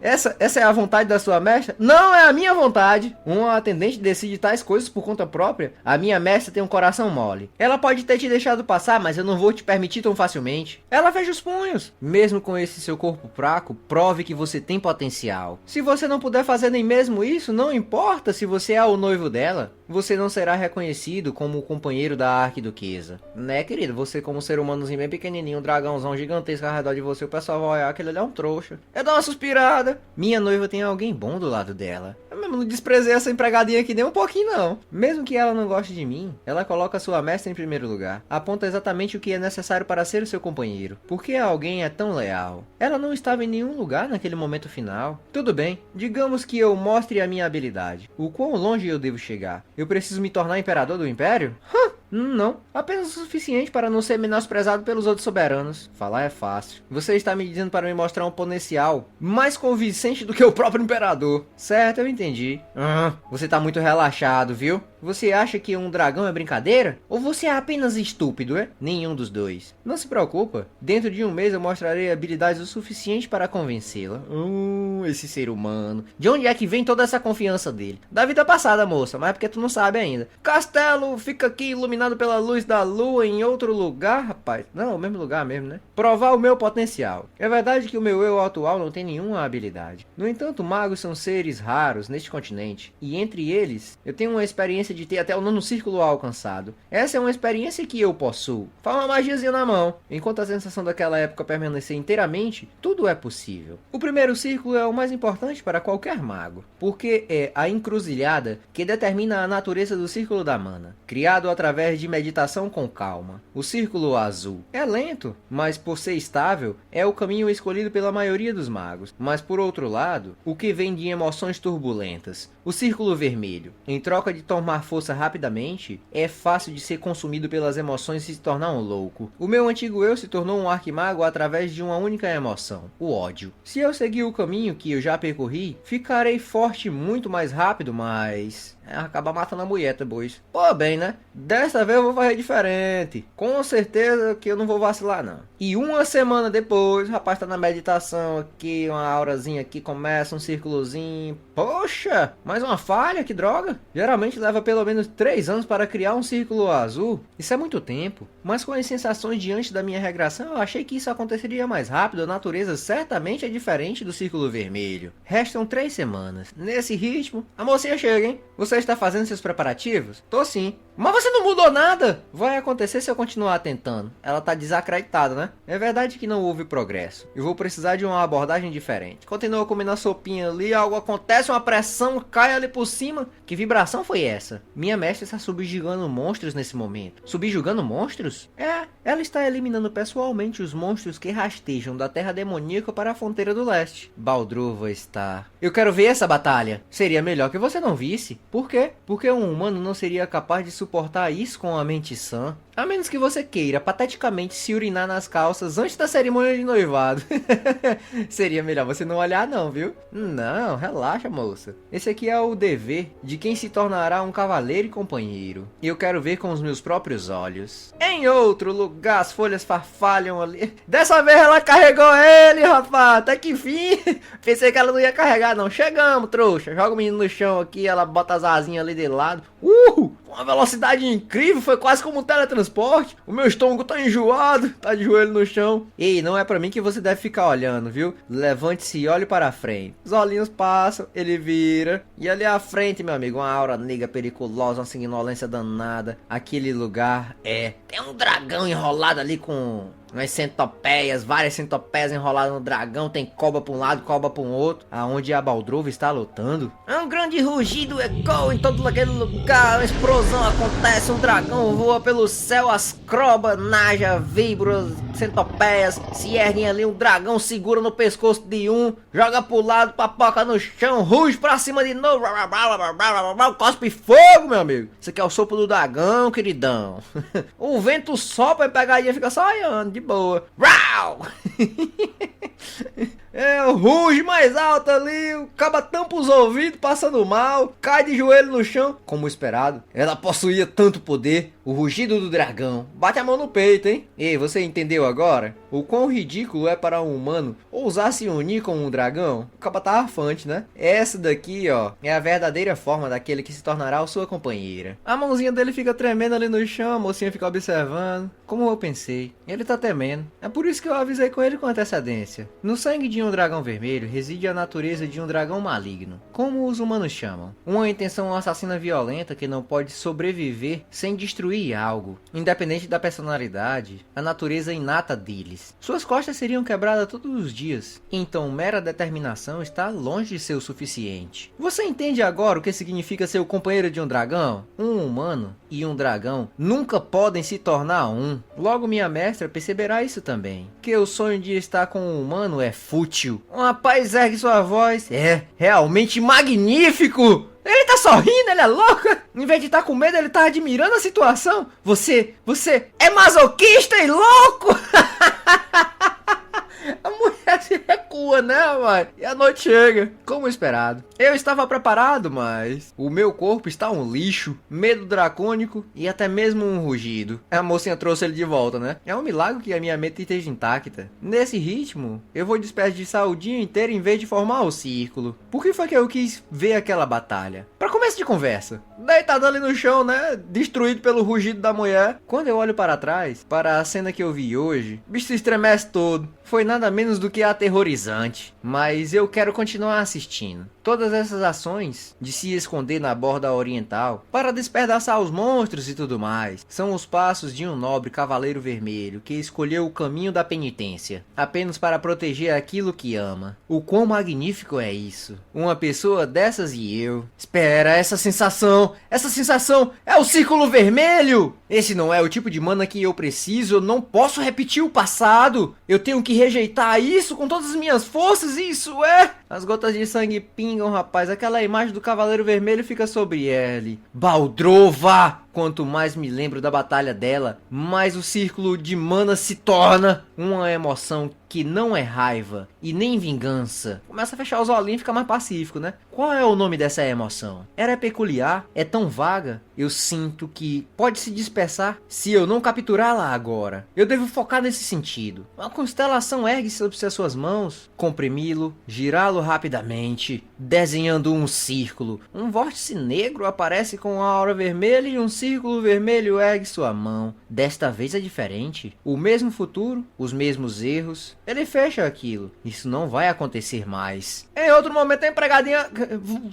Essa é a vontade da sua mestra? Não é a minha vontade. Uma atendente decide tais coisas por conta própria. A minha mestra tem um coração mole. Ela pode ter te deixado passar, mas eu não vou te permitir tão facilmente. Ela fecha os punhos. Mesmo com esse seu corpo fraco, prove que você tem potencial. Se você não puder fazer nem mesmo isso, não importa se você é o noivo dela. Você não será reconhecido como o companheiro da arquiduquesa. Né, querido? Você como ser humanozinho bem pequenininho, um dragãozão gigantesco ao redor de você, o pessoal vai olhar que ele é um trouxa. Eu dou uma suspirada. Minha noiva tem alguém bom do lado dela. Eu mesmo não desprezei essa empregadinha aqui nem um pouquinho, não. Mesmo que ela não goste de mim, ela coloca sua mestra em primeiro lugar. Aponta exatamente o que é necessário para ser o seu companheiro. Por que alguém é tão leal? Ela não estava em nenhum lugar naquele momento final. Tudo bem, digamos que eu mostre a minha habilidade. O quão longe eu devo chegar? Eu preciso me tornar imperador do império? Não, apenas o suficiente para não ser menosprezado pelos outros soberanos. Falar é fácil. Você está me dizendo para me mostrar um potencial mais convincente do que o próprio imperador. Certo, eu entendi. Você está muito relaxado, viu? Você acha que um dragão é brincadeira? Ou você é apenas estúpido, é? Nenhum dos dois. Não se preocupa. Dentro de 1 mês eu mostrarei habilidades o suficiente para convencê-la. Esse ser humano. De onde é que vem toda essa confiança dele? Da vida passada, moça, mas é porque tu não sabe ainda. Castelo fica aqui iluminado pela luz da lua em outro lugar, rapaz. Não, o mesmo lugar mesmo, né? Provar o meu potencial. É verdade que o meu eu atual não tem nenhuma habilidade. No entanto, magos são seres raros neste continente. E entre eles, eu tenho uma experiência de ter até o 9º círculo alcançado. Essa é uma experiência que eu possuo. Faz uma magiazinha na mão. Enquanto a sensação daquela época permanecer inteiramente, tudo é possível. O 1º círculo é o mais importante para qualquer mago, porque é a encruzilhada que determina a natureza do círculo da mana, criado através de meditação com calma. O círculo azul é lento, mas por ser estável, é o caminho escolhido pela maioria dos magos. Mas por outro lado, o que vem de emoções turbulentas, o círculo vermelho, em troca de tomar força rapidamente, é fácil de ser consumido pelas emoções e se tornar um louco. O meu antigo eu se tornou um arquimago através de uma única emoção, o ódio. Se eu seguir o caminho que eu já percorri, ficarei forte muito mais rápido, mas acaba matando a mulher, bois. Pô, bem, né? Dessa vez eu vou fazer diferente. Com certeza que eu não vou vacilar, não. E 1 semana depois, o rapaz tá na meditação aqui, uma aurazinha aqui, começa um círculozinho. Poxa, mais uma falha, que droga. Geralmente leva pelo menos 3 anos para criar um círculo azul. Isso é muito tempo. Mas com as sensações diante da minha regressão, eu achei que isso aconteceria mais rápido. A natureza certamente é diferente do círculo vermelho. Restam 3 semanas. Nesse ritmo, a mocinha chega, hein? Você está fazendo seus preparativos? Tô sim. Mas você não mudou nada! Vai acontecer se eu continuar tentando. Ela tá desacreditada, né? É verdade que não houve progresso. Eu vou precisar de uma abordagem diferente. Continua comendo a sopinha ali, algo acontece, uma pressão cai ali por cima. Que vibração foi essa? Minha mestra está subjugando monstros nesse momento. Subjugando monstros? Ela está eliminando pessoalmente os monstros que rastejam da terra demoníaca para a fronteira do leste. Baldrova está... Eu quero ver essa batalha. Seria melhor que você não visse. Por quê? Porque um humano não seria capaz de suportar isso com a mente sã. A menos que você queira pateticamente se urinar nas calças antes da cerimônia de noivado. Seria melhor você não olhar não, viu? Não, relaxa, moça. Esse aqui é o dever de quem se tornará um cavaleiro e companheiro. E eu quero ver com os meus próprios olhos. Em outro lugar, as folhas farfalham ali. Dessa vez ela carregou ele, rapaz. Até que fim. Pensei que ela não ia carregar, não. Chegamos, trouxa. Joga o menino no chão aqui, ela bota as asinhas ali de lado. Uma velocidade incrível, foi quase como um teletransporte. O meu estômago tá enjoado, tá de joelho no chão. Ei, não é pra mim que você deve ficar olhando, viu? Levante-se e olhe para a frente. Os olhinhos passam, ele vira. E ali à frente, meu amigo, uma aura negra periculosa, uma sanguinolência danada. Aquele lugar tem um dragão enrolado ali com umas centopeias, várias centopeias enroladas no dragão, tem cobra pra um lado, cobra pra um outro, aonde a Baldrova está lutando. Um grande rugido ecoa em todo aquele lugar, uma explosão acontece, um dragão voa pelo céu, as cobras, naja, víboras, centopeias se erguem ali, um dragão segura no pescoço de um, joga pro lado, papoca no chão, ruge pra cima de novo, cospe fogo, meu amigo. Isso aqui é o sopro do dragão, queridão. O vento sopra e pegadinha fica só olhando, de boa. É, o ruge mais alto ali, o caba tampa os ouvidos, passando mal, cai de joelho no chão. Como esperado, ela possuía tanto poder, o rugido do dragão. Bate a mão no peito, hein? Ei, você entendeu agora? O quão ridículo é para um humano ousar se unir com um dragão? O caba tá arfante, né? Essa daqui, ó, é a verdadeira forma daquele que se tornará a sua companheira. A mãozinha dele fica tremendo ali no chão, a mocinha fica observando. Como eu pensei, ele tá temendo. É por isso que eu avisei com ele com antecedência. No sangue de um dragão vermelho reside a natureza de um dragão maligno, como os humanos chamam. Uma intenção assassina violenta que não pode sobreviver sem destruir algo, independente da personalidade, a natureza inata deles. Suas costas seriam quebradas todos os dias, então mera determinação está longe de ser o suficiente. Você entende agora o que significa ser o companheiro de um dragão? Um humano e um dragão nunca podem se tornar um. Logo minha mestra perceberá isso também, que o sonho de estar com um humano é fútil. Um rapaz ergue sua voz, é realmente magnífico! Ele tá sorrindo, ele é louco. Em vez de estar com medo, ele tá admirando a situação. Você é masoquista e louco. A mulher se recua, né, mano? E a noite chega, como esperado. Eu estava preparado, mas o meu corpo está um lixo, medo dracônico e até mesmo um rugido. A mocinha trouxe ele de volta, né? É um milagre que a minha mente esteja intacta. Nesse ritmo, eu vou desperdiçar o dia inteiro em vez de formar o círculo. Por que foi que eu quis ver aquela batalha? Pra começo de conversa, deitado ali no chão, né? Destruído pelo rugido da mulher. Quando eu olho para trás, para a cena que eu vi hoje, o bicho se estremece todo. Foi nada menos do que aterrorizante. Mas eu quero continuar assistindo. Todas essas ações de se esconder na borda oriental para despedaçar os monstros e tudo mais são os passos de um nobre cavaleiro vermelho que escolheu o caminho da penitência apenas para proteger aquilo que ama. O quão magnífico é isso? Uma pessoa dessas e eu. Espera, essa sensação é o círculo vermelho! Esse não é o tipo de mana que eu preciso, eu não posso repetir o passado. Eu tenho que rejeitar isso com todas as minhas forças, isso é... As gotas de sangue pingam, rapaz. Aquela imagem do Cavaleiro Vermelho fica sobre ele. Baldrova! Quanto mais me lembro da batalha dela, mais o círculo de mana se torna uma emoção que não é raiva e nem vingança. Começa a fechar os olhinhos e fica mais pacífico, né? Qual é o nome dessa emoção? Ela é peculiar, é tão vaga. Eu sinto que pode se dispersar se eu não capturá-la agora. Eu devo focar nesse sentido. Uma constelação ergue-se sobre as suas mãos, comprimi-lo, girá-lo rapidamente, desenhando um círculo. Um vórtice negro aparece com a aura vermelha e um círculo vermelho ergue sua mão. Desta vez é diferente. O mesmo futuro, os mesmos erros. Ele fecha aquilo. Isso não vai acontecer mais. Em outro momento a empregadinha...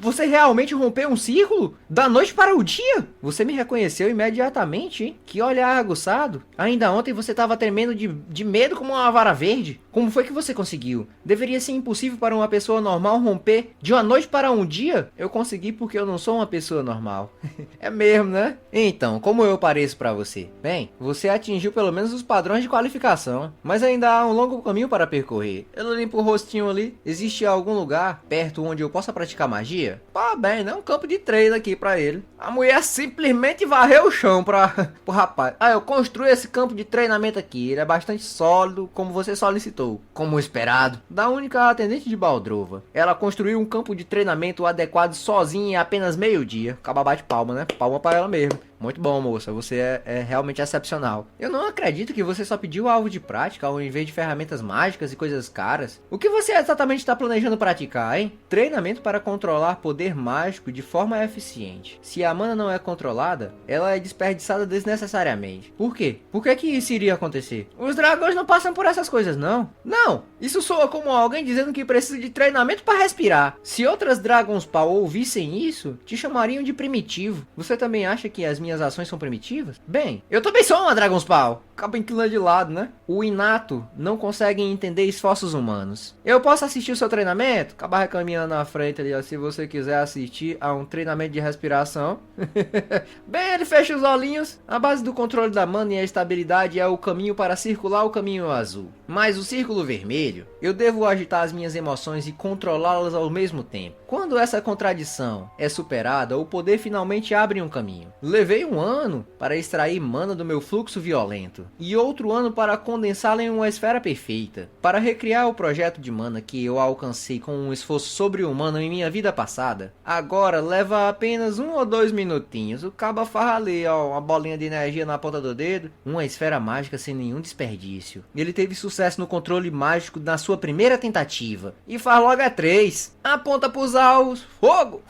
Você realmente rompeu um círculo? Da noite para o dia? Você me reconheceu imediatamente, hein? Que olhar aguçado. Ainda ontem você estava tremendo de medo como uma vara verde. Como foi que você conseguiu? Deveria ser impossível para uma pessoa normal romper de uma noite para um dia? Eu consegui porque eu não sou uma pessoa normal. É mesmo, né? Então, como eu pareço para você? Bem, você atingiu pelo menos os padrões de qualificação, mas ainda há um longo caminho para percorrer. Eu limpo o rostinho ali. Existe algum lugar perto onde eu possa praticar magia? Pá, bem, né? Um campo de treino aqui para ele. A mulher simplesmente varreu o chão pro rapaz. Eu construí esse campo de treinamento aqui. Ele é bastante sólido, como você solicitou. Como esperado, da única atendente de Baldrova. Ela construiu um campo de treinamento adequado sozinha em apenas meio-dia. Acaba bate palma, né? Palma para ela mesmo. Muito bom, moça. Você é realmente excepcional. Eu não acredito que você só pediu alvo de prática ao invés de ferramentas mágicas e coisas caras. O que você exatamente está planejando praticar, hein? Treinamento para controlar poder mágico de forma eficiente. Se a mana não é controlada, ela é desperdiçada desnecessariamente. Por quê? Por que isso iria acontecer? Os dragões não passam por essas coisas, não. Não! Isso soa como alguém dizendo que precisa de treinamento para respirar. Se outras Dragonspawn ouvissem isso, te chamariam de primitivo. Você também acha que as minhas minhas ações são primitivas? Bem, eu também sou uma Dragonspawn. Acaba inclinando de lado, né? O inato não consegue entender esforços humanos. Eu posso assistir o seu treinamento? Acabar caminhando na frente ali, ó, se você quiser assistir a um treinamento de respiração. Bem, ele fecha os olhinhos. A base do controle da mana e a estabilidade é o caminho para circular o caminho azul. Mas o círculo vermelho, eu devo agitar as minhas emoções e controlá-las ao mesmo tempo. Quando essa contradição é superada, o poder finalmente abre um caminho. Levei um ano para extrair mana do meu fluxo violento, e outro ano para condensá-la em uma esfera perfeita. Para recriar o projeto de mana que eu alcancei com um esforço sobre-humano em minha vida passada, agora leva apenas 1 ou 2 minutinhos. O cabo farra ali, ó, uma bolinha de energia na ponta do dedo, uma esfera mágica sem nenhum desperdício. Ele teve sucesso no controle mágico na sua primeira tentativa, e faz logo 3. Aponta pros alvos, fogo!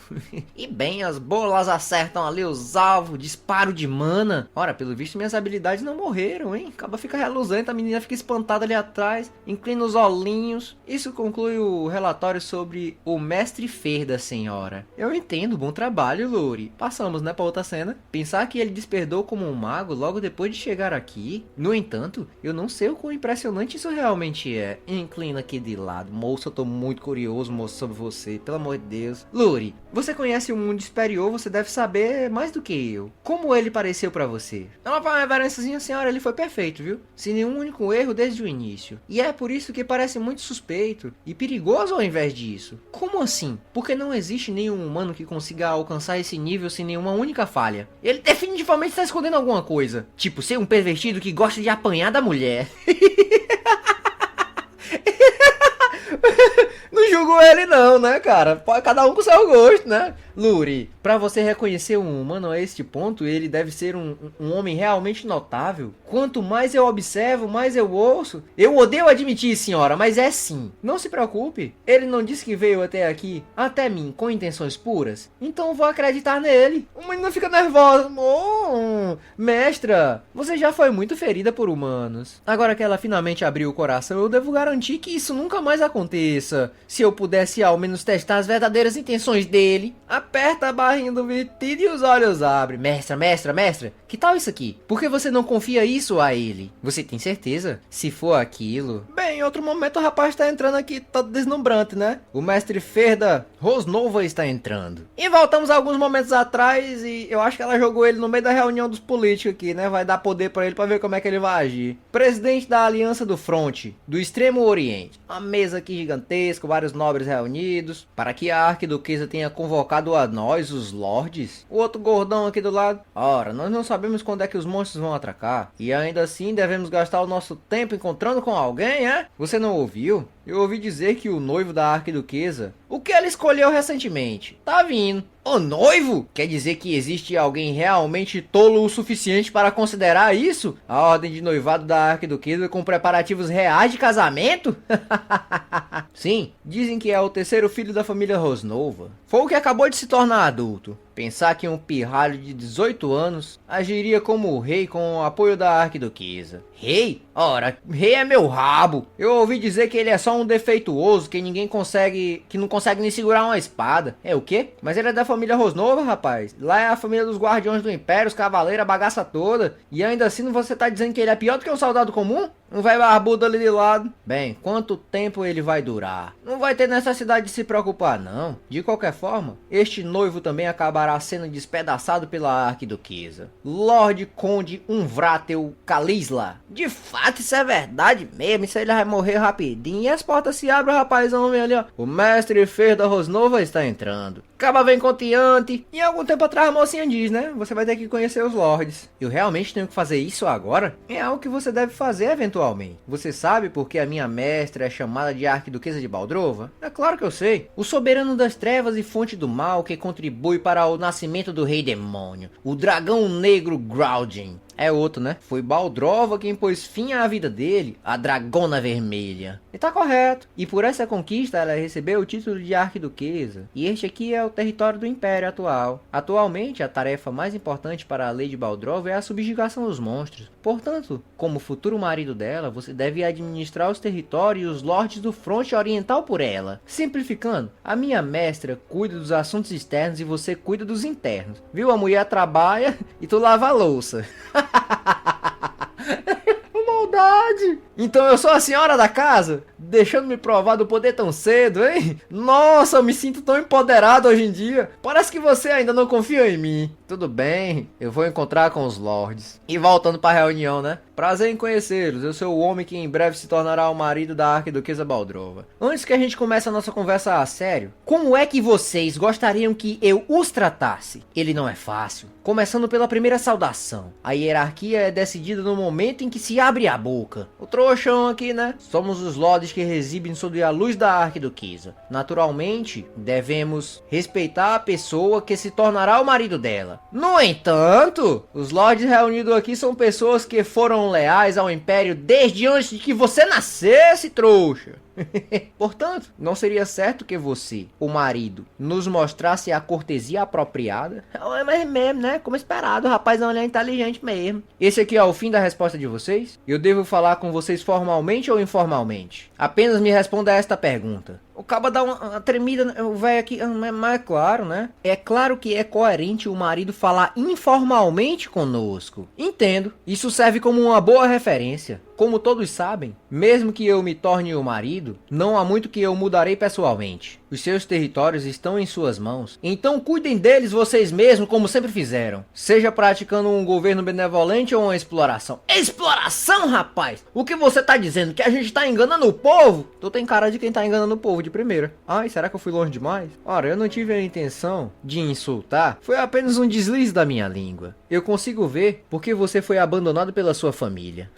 E bem, as bolas acertam ali os alvos, disparo de mana. Ora, pelo visto minhas habilidades não morreram, hein? Acaba fica reluzente, a menina fica espantada ali atrás, inclina os olhinhos. Isso conclui o relatório sobre o mestre Fer da senhora. Eu entendo, bom trabalho, Lori. Passamos, né, pra outra cena. Pensar que ele despertou como um mago logo depois de chegar aqui. No entanto, eu não sei o quão impressionante isso realmente é. Inclina aqui de lado. Moça, eu tô muito curioso, moça, sobre você. Pelo amor de Deus. Lori, você conhece o mundo exterior, você deve saber mais do que eu. Como ele pareceu pra você? É uma reverênciazinha, senhora, ele foi perfeito, viu? Sem nenhum único erro desde o início. E é por isso que parece muito suspeito e perigoso ao invés disso. Como assim? Porque não existe nenhum humano que consiga alcançar esse nível sem nenhuma única falha. Ele definitivamente está escondendo alguma coisa. Tipo, ser um pervertido que gosta de apanhar da mulher. Não julgo ele não, né, cara? Cada um com seu gosto, né? Luri, pra você reconhecer um humano a este ponto, ele deve ser um homem realmente notável. Quanto mais eu observo, mais eu ouço. Eu odeio admitir, senhora, mas é sim. Não se preocupe, ele não disse que veio até aqui, até mim, com intenções puras. Então vou acreditar nele. O menino fica nervoso. Oh, mestra, você já foi muito ferida por humanos. Agora que ela finalmente abriu o coração, eu devo garantir que isso nunca mais aconteça. Se eu pudesse ao menos testar as verdadeiras intenções dele. Aperta a barrinha do vestido e os olhos abrem. Mestra, mestra, mestra, que tal isso aqui? Por que você não confia isso a ele? Você tem certeza? Se for aquilo... Bem, em outro momento o rapaz está entrando aqui todo deslumbrante, né? O mestre Ferda Rosnova está entrando. E voltamos alguns momentos atrás e eu acho que ela jogou ele no meio da reunião dos políticos aqui, né? Vai dar poder para ele para ver como é que ele vai agir. Presidente da Aliança do Fronte, do Extremo Oriente. Uma mesa aqui gigantesca, vários nobres reunidos, para que a arquiduquesa tenha convocado a nós, os lords. O outro gordão aqui do lado. Ora, nós não sabemos quando é que os monstros vão atracar. E ainda assim devemos gastar o nosso tempo encontrando com alguém, é? Você não ouviu? Eu ouvi dizer que o noivo da arquiduquesa, o que ela escolheu recentemente, tá vindo. O noivo? Quer dizer que existe alguém realmente tolo o suficiente para considerar isso? A ordem de noivado da arquiduquesa com preparativos reais de casamento? Sim, dizem que é o terceiro filho da família Rosnova. Foi o que acabou de se tornar adulto. Pensar que um pirralho de 18 anos agiria como rei com o apoio da arquiduquesa. Rei? Ora, rei é meu rabo. Eu ouvi dizer que ele é só um defeituoso, que não consegue nem segurar uma espada. É o quê? Mas ele é da família Rosnova, rapaz. Lá é a família dos guardiões do império, os cavaleiros, a bagaça toda. E ainda assim você tá dizendo que ele é pior do que um soldado comum? Um velho barbudo ali de lado. Bem, quanto tempo ele vai durar? Não vai ter necessidade de se preocupar, não. De qualquer forma, este noivo também acabará sendo despedaçado pela arquiduquesa. Lorde Conde Umvratel Kalisla. De fato, isso é verdade mesmo. Isso aí ele vai morrer rapidinho. E as portas se abrem, o rapazão vem ali, ó. O mestre Fer da Rosnova está entrando. Acaba vem confiante. E algum tempo atrás a mocinha diz, né? Você vai ter que conhecer os lords. Eu realmente tenho que fazer isso agora? É algo que você deve fazer eventualmente. Você sabe por que a minha mestra é chamada de Arquiduquesa de Baldrova? É claro que eu sei. O soberano das trevas e fonte do mal que contribui para o nascimento do rei demônio. O dragão negro Groudin. É outro, né? Foi Baldrova quem pôs fim à vida dele, a Dragona Vermelha. E tá correto. E por essa conquista ela recebeu o título de Arquiduquesa. E este aqui é o território do Império atual. Atualmente, a tarefa mais importante para a Lady Baldrova é a subjugação dos monstros. Portanto, como futuro marido dela, você deve administrar os territórios e os lordes do fronte oriental por ela. Simplificando, a minha mestra cuida dos assuntos externos e você cuida dos internos. Viu? A mulher trabalha e tu lava a louça. Maldade! Então eu sou a senhora da casa? Deixando me provar do poder tão cedo, hein? Nossa, eu me sinto tão empoderado hoje em dia. Parece que você ainda não confia em mim. Tudo bem, eu vou encontrar com os lords. E voltando para a reunião, né? Prazer em conhecê-los. Eu sou o homem que em breve se tornará o marido da Arquiduquesa Baldrova. Antes que a gente comece a nossa conversa a sério, como é que vocês gostariam que eu os tratasse? Ele não é fácil. Começando pela primeira saudação. A hierarquia é decidida no momento em que se abre a boca. O trouxão aqui, né? Somos os lords que residem sob a luz da Arquiduquesa. Naturalmente, devemos respeitar a pessoa que se tornará o marido dela. No entanto, os lords reunidos aqui são pessoas que foram leais ao Império desde antes de que você nascesse, trouxa. Portanto, não seria certo que você, o marido, nos mostrasse a cortesia apropriada? Mas mesmo, né? Como esperado, o rapazão é inteligente mesmo. Esse aqui é o fim da resposta de vocês? Eu devo falar com vocês formalmente ou informalmente? Apenas me responda a esta pergunta. O cabo dá uma tremida, o velho aqui, mas é claro, né? É claro que é coerente o marido falar informalmente conosco. Entendo, isso serve como uma boa referência. Como todos sabem, mesmo que eu me torne o marido, não há muito que eu mudarei pessoalmente. Os seus territórios estão em suas mãos, então cuidem deles vocês mesmos como sempre fizeram. Seja praticando um governo benevolente ou uma exploração. Exploração, rapaz? O que você tá dizendo? Que a gente tá enganando o povo? Tu tem cara de quem tá enganando o povo de primeira. Ai, será que eu fui longe demais? Ora, eu não tive a intenção de insultar. Foi apenas um deslize da minha língua. Eu consigo ver porque você foi abandonado pela sua família.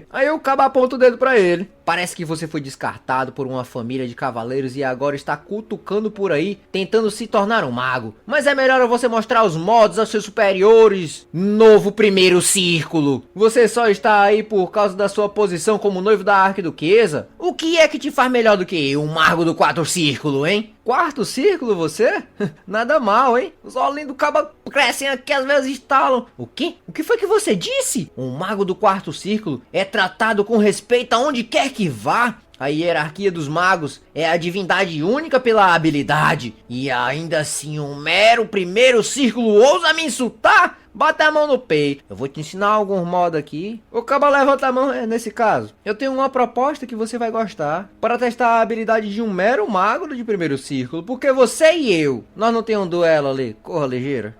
Aí eu acabo aponto o dedo pra ele. Parece que você foi descartado por uma família de cavaleiros e agora está cutucando por aí, tentando se tornar um mago. Mas é melhor você mostrar os modos aos seus superiores, novo primeiro círculo. Você só está aí por causa da sua posição como noivo da Arquiduquesa? O que é que te faz melhor do que eu, um mago do quarto círculo, hein? Quarto círculo, você? Nada mal, hein? Os olhinhos do cabo crescem aqui, às vezes estalam. O quê? O que foi que você disse? Um mago do quarto círculo é tratado com respeito aonde quer que vá. A hierarquia dos magos é a divindade única pela habilidade. E ainda assim um mero primeiro círculo ousa me insultar? Bota a mão no peito. Eu vou te ensinar alguns modos aqui. O cabo levanta a mão nesse caso. Eu tenho uma proposta que você vai gostar. Para testar a habilidade de um mero mago de primeiro círculo. Porque você e eu, nós não temos um duelo ali. Corra ligeira.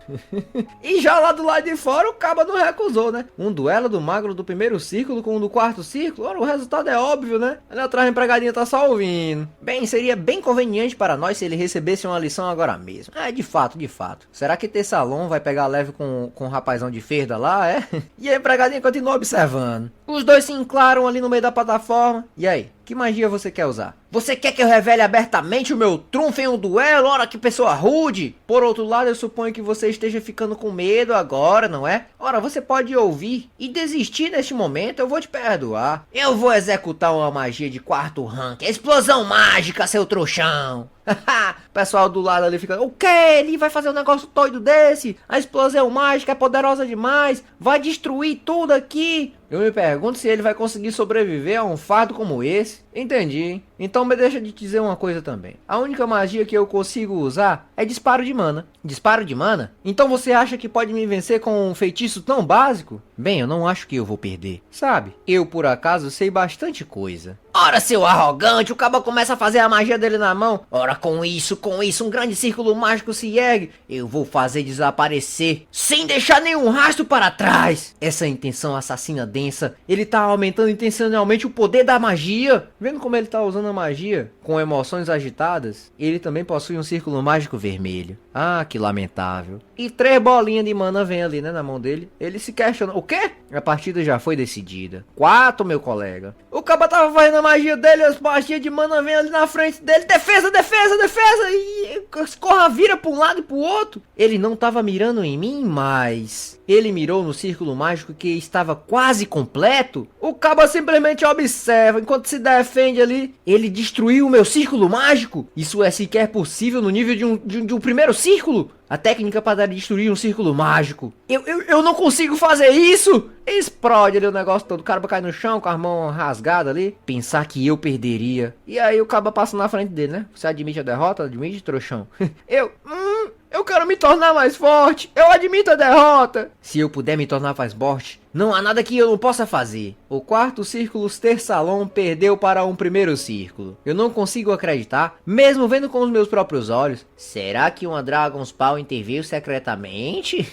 E já lá do lado de fora o cabo não recusou, né? Um duelo do mago do primeiro círculo com um do quarto círculo. Ora, o resultado é óbvio, né? Ali atrás a empregadinha tá só ouvindo. Bem, seria bem conveniente para nós se ele recebesse uma lição agora mesmo. De fato, de fato. Será que Tessalon vai pegar leve com um rapazão de ferda lá, é? E a empregadinha continua observando. Os dois se enclaram ali no meio da plataforma. E aí, que magia você quer usar? Você quer que eu revele abertamente o meu trunfo em um duelo? Ora, que pessoa rude! Por outro lado, eu suponho que você esteja ficando com medo agora, não é? Ora, você pode ouvir e desistir neste momento, eu vou te perdoar. Eu vou executar uma magia de quarto rank. Explosão mágica, seu trouxão! O pessoal do lado ali fica: o que? Ele vai fazer um negócio doido desse? A explosão mágica é poderosa demais. Vai destruir tudo aqui. Eu me pergunto se ele vai conseguir sobreviver a um fardo como esse. Entendi. Então me deixa de te dizer uma coisa também. A única magia que eu consigo usar é disparo de mana. Disparo de mana? Então você acha que pode me vencer com um feitiço tão básico? Bem, eu não acho que eu vou perder. Sabe, eu por acaso sei bastante coisa. Ora, seu arrogante, o cabo começa a fazer a magia dele na mão. Ora, com isso, um grande círculo mágico se ergue. Eu vou fazer desaparecer, sem deixar nenhum rastro para trás. Essa intenção assassina densa, ele tá aumentando intencionalmente o poder da magia. Vendo como ele tá usando a magia com emoções agitadas, ele também possui um círculo mágico vermelho. Ah, que lamentável. E 3 bolinhas de mana vem ali, né, na mão dele. Ele se questiona. O quê? A partida já foi decidida. 4, meu colega. O caba tava fazendo a magia dele, as partidas de mana vem ali na frente dele. Defesa, defesa, defesa. E corra, vira pra um lado e pro outro. Ele não tava mirando em mim, mas... ele mirou no círculo mágico que estava quase completo. O caba simplesmente observa enquanto se defende ali. Ele destruiu o meu círculo mágico. Isso é sequer possível no nível de um primeiro círculo. A técnica para destruir um círculo mágico. Eu não consigo fazer isso. Explode ali o negócio todo. O cara cai no chão com a mão rasgada ali. Pensar que eu perderia. E aí o caba passa na frente dele, né? Você admite a derrota? Admite, trouxão? Eu quero me tornar mais forte. Eu admito a derrota. Se eu puder me tornar mais forte, não há nada que eu não possa fazer. O quarto círculo Terçalon perdeu para um primeiro círculo. Eu não consigo acreditar, mesmo vendo com os meus próprios olhos. Será que uma Dragon's Paw interveio secretamente?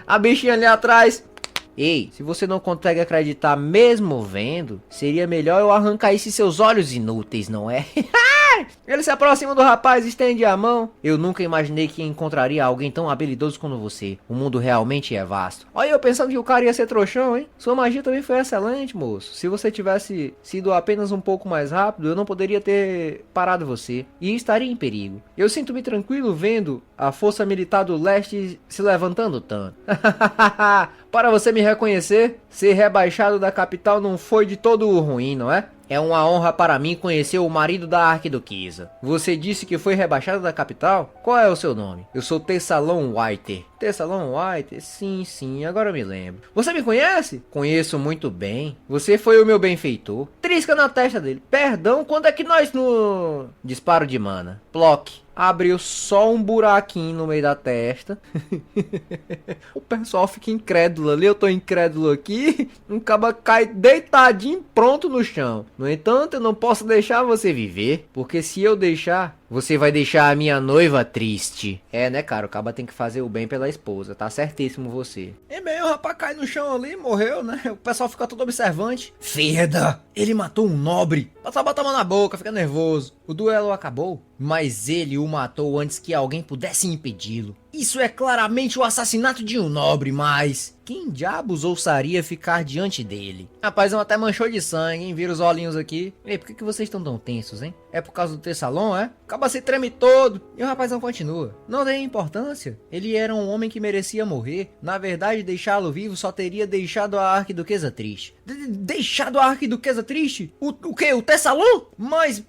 A bichinha ali atrás. Ei, se você não consegue acreditar mesmo vendo, seria melhor eu arrancar esses seus olhos inúteis, não é? Ele se aproxima do rapaz e estende a mão. Eu nunca imaginei que encontraria alguém tão habilidoso como você. O mundo realmente é vasto. Olha eu pensando que o cara ia ser trouxão, hein? Sua magia também foi excelente, moço. Se você tivesse sido apenas um pouco mais rápido, eu não poderia ter parado você. E estaria em perigo. Eu sinto-me tranquilo vendo a força militar do leste se levantando tanto. Para você me reconhecer, ser rebaixado da capital não foi de todo ruim, não é? É uma honra para mim conhecer o marido da arquiduquesa. Você disse que foi rebaixado da capital? Qual é o seu nome? Eu sou Terçalon White. Terçalon White? Sim, agora eu me lembro. Você me conhece? Conheço muito bem. Você foi o meu benfeitor. Trisca na testa dele. Perdão, quando é que nós no... disparo de mana. Plock. Abriu só um buraquinho no meio da testa. O pessoal fica incrédulo ali. Eu tô incrédulo aqui. Um caba cai deitadinho pronto no chão. No entanto, eu não posso deixar você viver. Porque se eu deixar, você vai deixar a minha noiva triste. É, né, cara? O caba tem que fazer o bem pela esposa. Tá certíssimo você. E bem, o rapaz cai no chão ali, morreu, né? O pessoal fica todo observante. Ferda! Ele matou um nobre. Só bota a mão na boca, fica nervoso. O duelo acabou, mas ele o matou antes que alguém pudesse impedi-lo. Isso é claramente o assassinato de um nobre, mas... quem diabos ousaria ficar diante dele? Rapazão até manchou de sangue, hein? Vira os olhinhos aqui. Ei, por que vocês estão tão tensos, hein? É por causa do Terçalon, é? Acaba se treme todo. E o rapazão continua. Não tem importância. Ele era um homem que merecia morrer. Na verdade, deixá-lo vivo só teria deixado a arquiduquesa triste. Deixado a arquiduquesa triste? O quê? O Terçalon? Mas,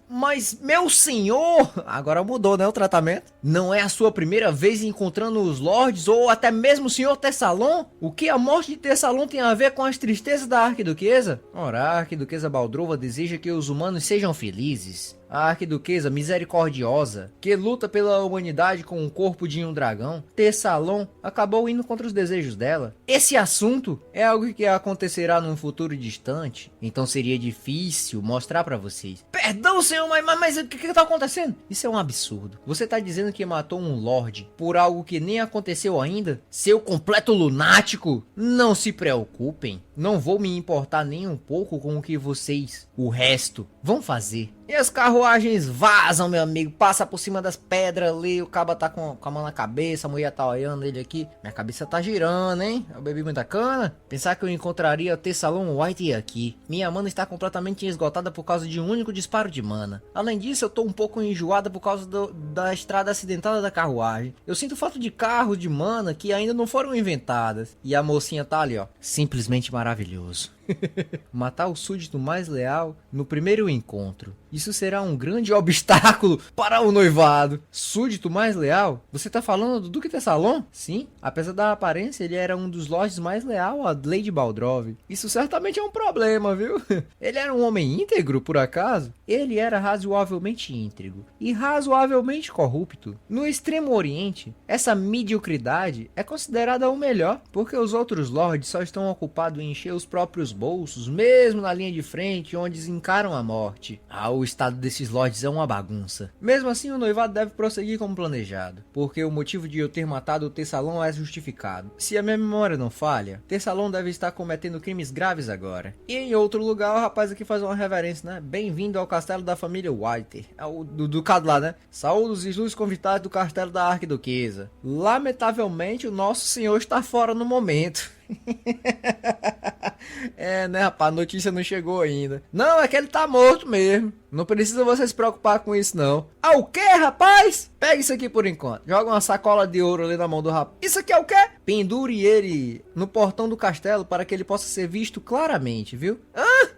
meu senhor... Agora mudou, né, o tratamento? Não é a sua primeira vez encontrando os lords ou até mesmo o senhor Terçalon? O que a morte de Terçalon tem a ver com as tristezas da arquiduquesa? Ora, a arquiduquesa Baldrova deseja que os humanos sejam felizes. A arquiduquesa misericordiosa, que luta pela humanidade com o corpo de um dragão, Terçalon, acabou indo contra os desejos dela. Esse assunto é algo que acontecerá num futuro distante, então seria difícil mostrar pra vocês. Perdão, senhor, mas o que tá acontecendo? Isso é um absurdo. Você tá dizendo que matou um lorde por algo que nem aconteceu ainda? Seu completo lunático! Não se preocupem, não vou me importar nem um pouco com o que vocês, o resto, vão fazer. E as carruagens vazam, meu amigo. Passa por cima das pedras ali. O caba tá com a mão na cabeça. A mulher tá olhando ele aqui. Minha cabeça tá girando, hein? Eu bebi muita cana. Pensar que eu encontraria Terçalon White aqui. Minha mana está completamente esgotada por causa de um único disparo de mana. Além disso, eu tô um pouco enjoada por causa da estrada acidentada da carruagem. Eu sinto falta de carros de mana que ainda não foram inventadas. E a mocinha tá ali, ó. Simplesmente maravilhoso. Matar o súdito mais leal no primeiro encontro. Isso será um grande obstáculo para o noivado. Súdito mais leal? Você tá falando do Duque Terçalon? Sim, apesar da aparência, ele era um dos lords mais leal a Lady Baldrov. Isso certamente é um problema, viu? Ele era um homem íntegro, por acaso? Ele era razoavelmente íntegro e razoavelmente corrupto. No Extremo Oriente, essa mediocridade é considerada o melhor, porque os outros lords só estão ocupados em encher os próprios seus bolsos, mesmo na linha de frente, onde encaram a morte. O estado desses lords é uma bagunça. Mesmo assim, o noivado deve prosseguir como planejado, porque o motivo de eu ter matado o Tessalon é justificado. Se a minha memória não falha, Tessalon deve estar cometendo crimes graves agora. E em outro lugar, o rapaz aqui faz uma reverência, né? Bem-vindo ao castelo da família White. É o do ducado lá, né? Saúde os ilustres convidados do castelo da Arquiduquesa. Lamentavelmente, o nosso senhor está fora no momento. Né, rapaz, a notícia não chegou ainda. Não, é que ele tá morto mesmo. Não precisa você se preocupar com isso, não. O quê, rapaz? Pega isso aqui por enquanto. Joga uma sacola de ouro ali na mão do rapaz. Isso aqui é o quê? Pendure ele no portão do castelo para que ele possa ser visto claramente, viu?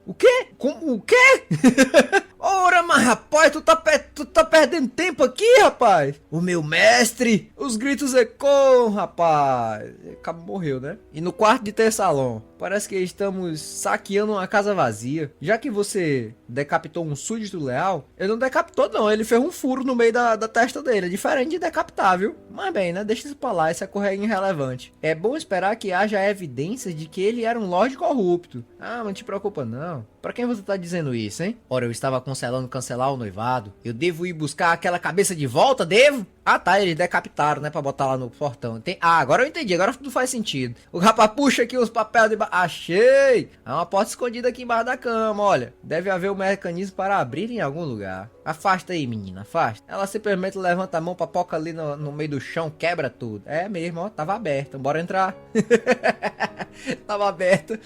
O quê? Como o quê? Ora, mas rapaz, tu tá perdendo tempo aqui, rapaz. O meu mestre. Os gritos ecoam, rapaz. Acabou, morreu, né? E no quarto de Tessalon, parece que estamos saqueando uma casa vazia. Já que você decapitou um súdito leal, ele não decapitou não, ele fez um furo no meio da testa dele. É diferente de decapitar, viu? Mas bem, né? Deixa isso pra lá, essa correia é irrelevante. É bom esperar que haja evidências de que ele era um lorde corrupto. Não te preocupa não. Pra quem você tá dizendo isso, hein? Ora, eu estava aconselhando cancelar o noivado. Eu devo ir buscar aquela cabeça de volta, devo? Tá, eles decapitaram, né, pra botar lá no portão. Agora eu entendi, agora tudo faz sentido. O rapaz puxa aqui os papéis de achei! É uma porta escondida aqui embaixo da cama, olha. Deve haver um mecanismo para abrir em algum lugar. Afasta aí, menina, afasta. Ela simplesmente levanta a mão, papoca ali no meio do chão, quebra tudo. É mesmo, ó, tava aberto, bora entrar. Tava aberto.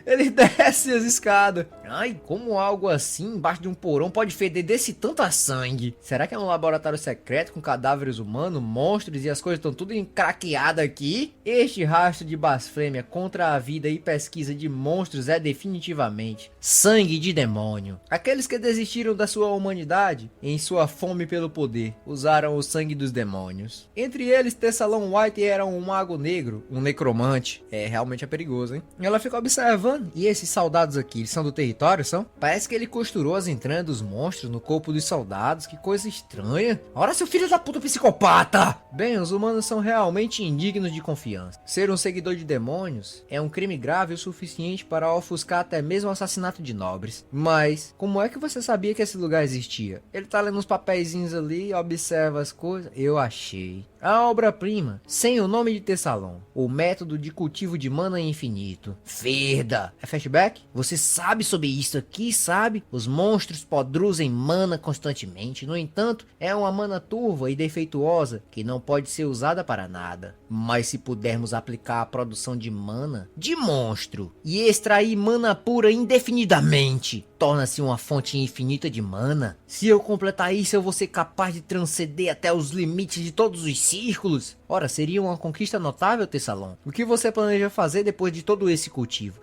Ele desce as escadas. Ai, como algo assim, embaixo de um porão, pode feder desse tanto a sangue? Será que é um laboratório secreto com cadáveres humanos, monstros e as coisas estão tudo encraqueadas aqui? Este rastro de blasfêmia contra a vida e pesquisa de monstros é definitivamente sangue de demônio. Aqueles que desistiram da sua humanidade em sua fome pelo poder usaram o sangue dos demônios. Entre eles, Tessalon White era um mago negro, um necromante. Realmente é perigoso, hein? Ela fica observando. E esses soldados aqui, eles são do território, são? Parece que ele costurou as entranhas dos monstros no corpo dos soldados. Que coisa estranha. Ora, seu filho da puta psicopata! Bem, os humanos são realmente indignos de confiança. Ser um seguidor de demônios é um crime grave o suficiente para ofuscar até mesmo o assassinato de nobres. Mas, como é que você sabia que esse lugar existia? Ele tá lendo uns papeizinhos ali, observa as coisas. Eu achei. A obra-prima, sem o nome de Tessalon, o método de cultivo de mana infinito. Ferda! É flashback? Você sabe sobre isso aqui, sabe? Os monstros produzem mana constantemente, no entanto, é uma mana turva e defeituosa que não pode ser usada para nada. Mas se pudermos aplicar a produção de mana de monstro e extrair mana pura indefinidamente, torna-se uma fonte infinita de mana. Se eu completar isso, eu vou ser capaz de transcender até os limites de todos os círculos. Ora, seria uma conquista notável, Tessalon. O que você planeja fazer depois de todo esse cultivo?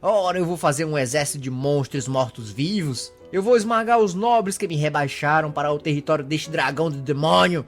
Ora, eu vou fazer um exército de monstros mortos-vivos. Eu vou esmagar os nobres que me rebaixaram para o território deste dragão do demônio.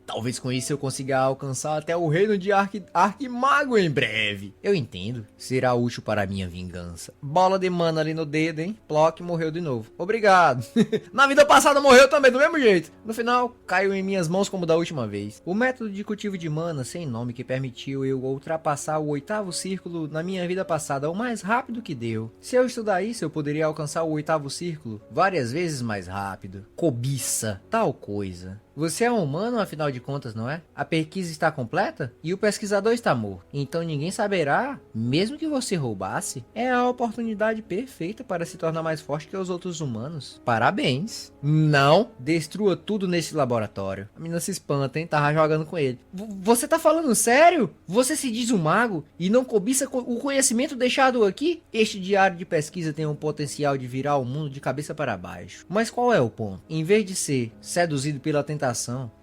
Talvez com isso eu consiga alcançar até o reino de Arquimago em breve. Eu entendo. Será útil para a minha vingança. Bola de mana ali no dedo, hein? Plock morreu de novo. Obrigado. Na vida passada morreu também, do mesmo jeito. No final, caiu em minhas mãos como da última vez. O método de cultivo de mana sem nome que permitiu eu ultrapassar o 8º círculo na minha vida passada o mais rápido que deu. Se eu estudar isso, eu poderia alcançar o 8º círculo várias vezes mais rápido. Cobiça, tal coisa. Você é um humano, afinal de contas, não é? A pesquisa está completa e o pesquisador está morto. Então ninguém saberá, mesmo que você roubasse. É a oportunidade perfeita para se tornar mais forte que os outros humanos. Parabéns. Não destrua tudo nesse laboratório. A menina se espanta, hein? Tava jogando com ele. Você tá falando sério? Você se diz um mago e não cobiça o conhecimento deixado aqui? Este diário de pesquisa tem um potencial de virar o mundo de cabeça para baixo. Mas qual é o ponto? Em vez de ser seduzido pela tentação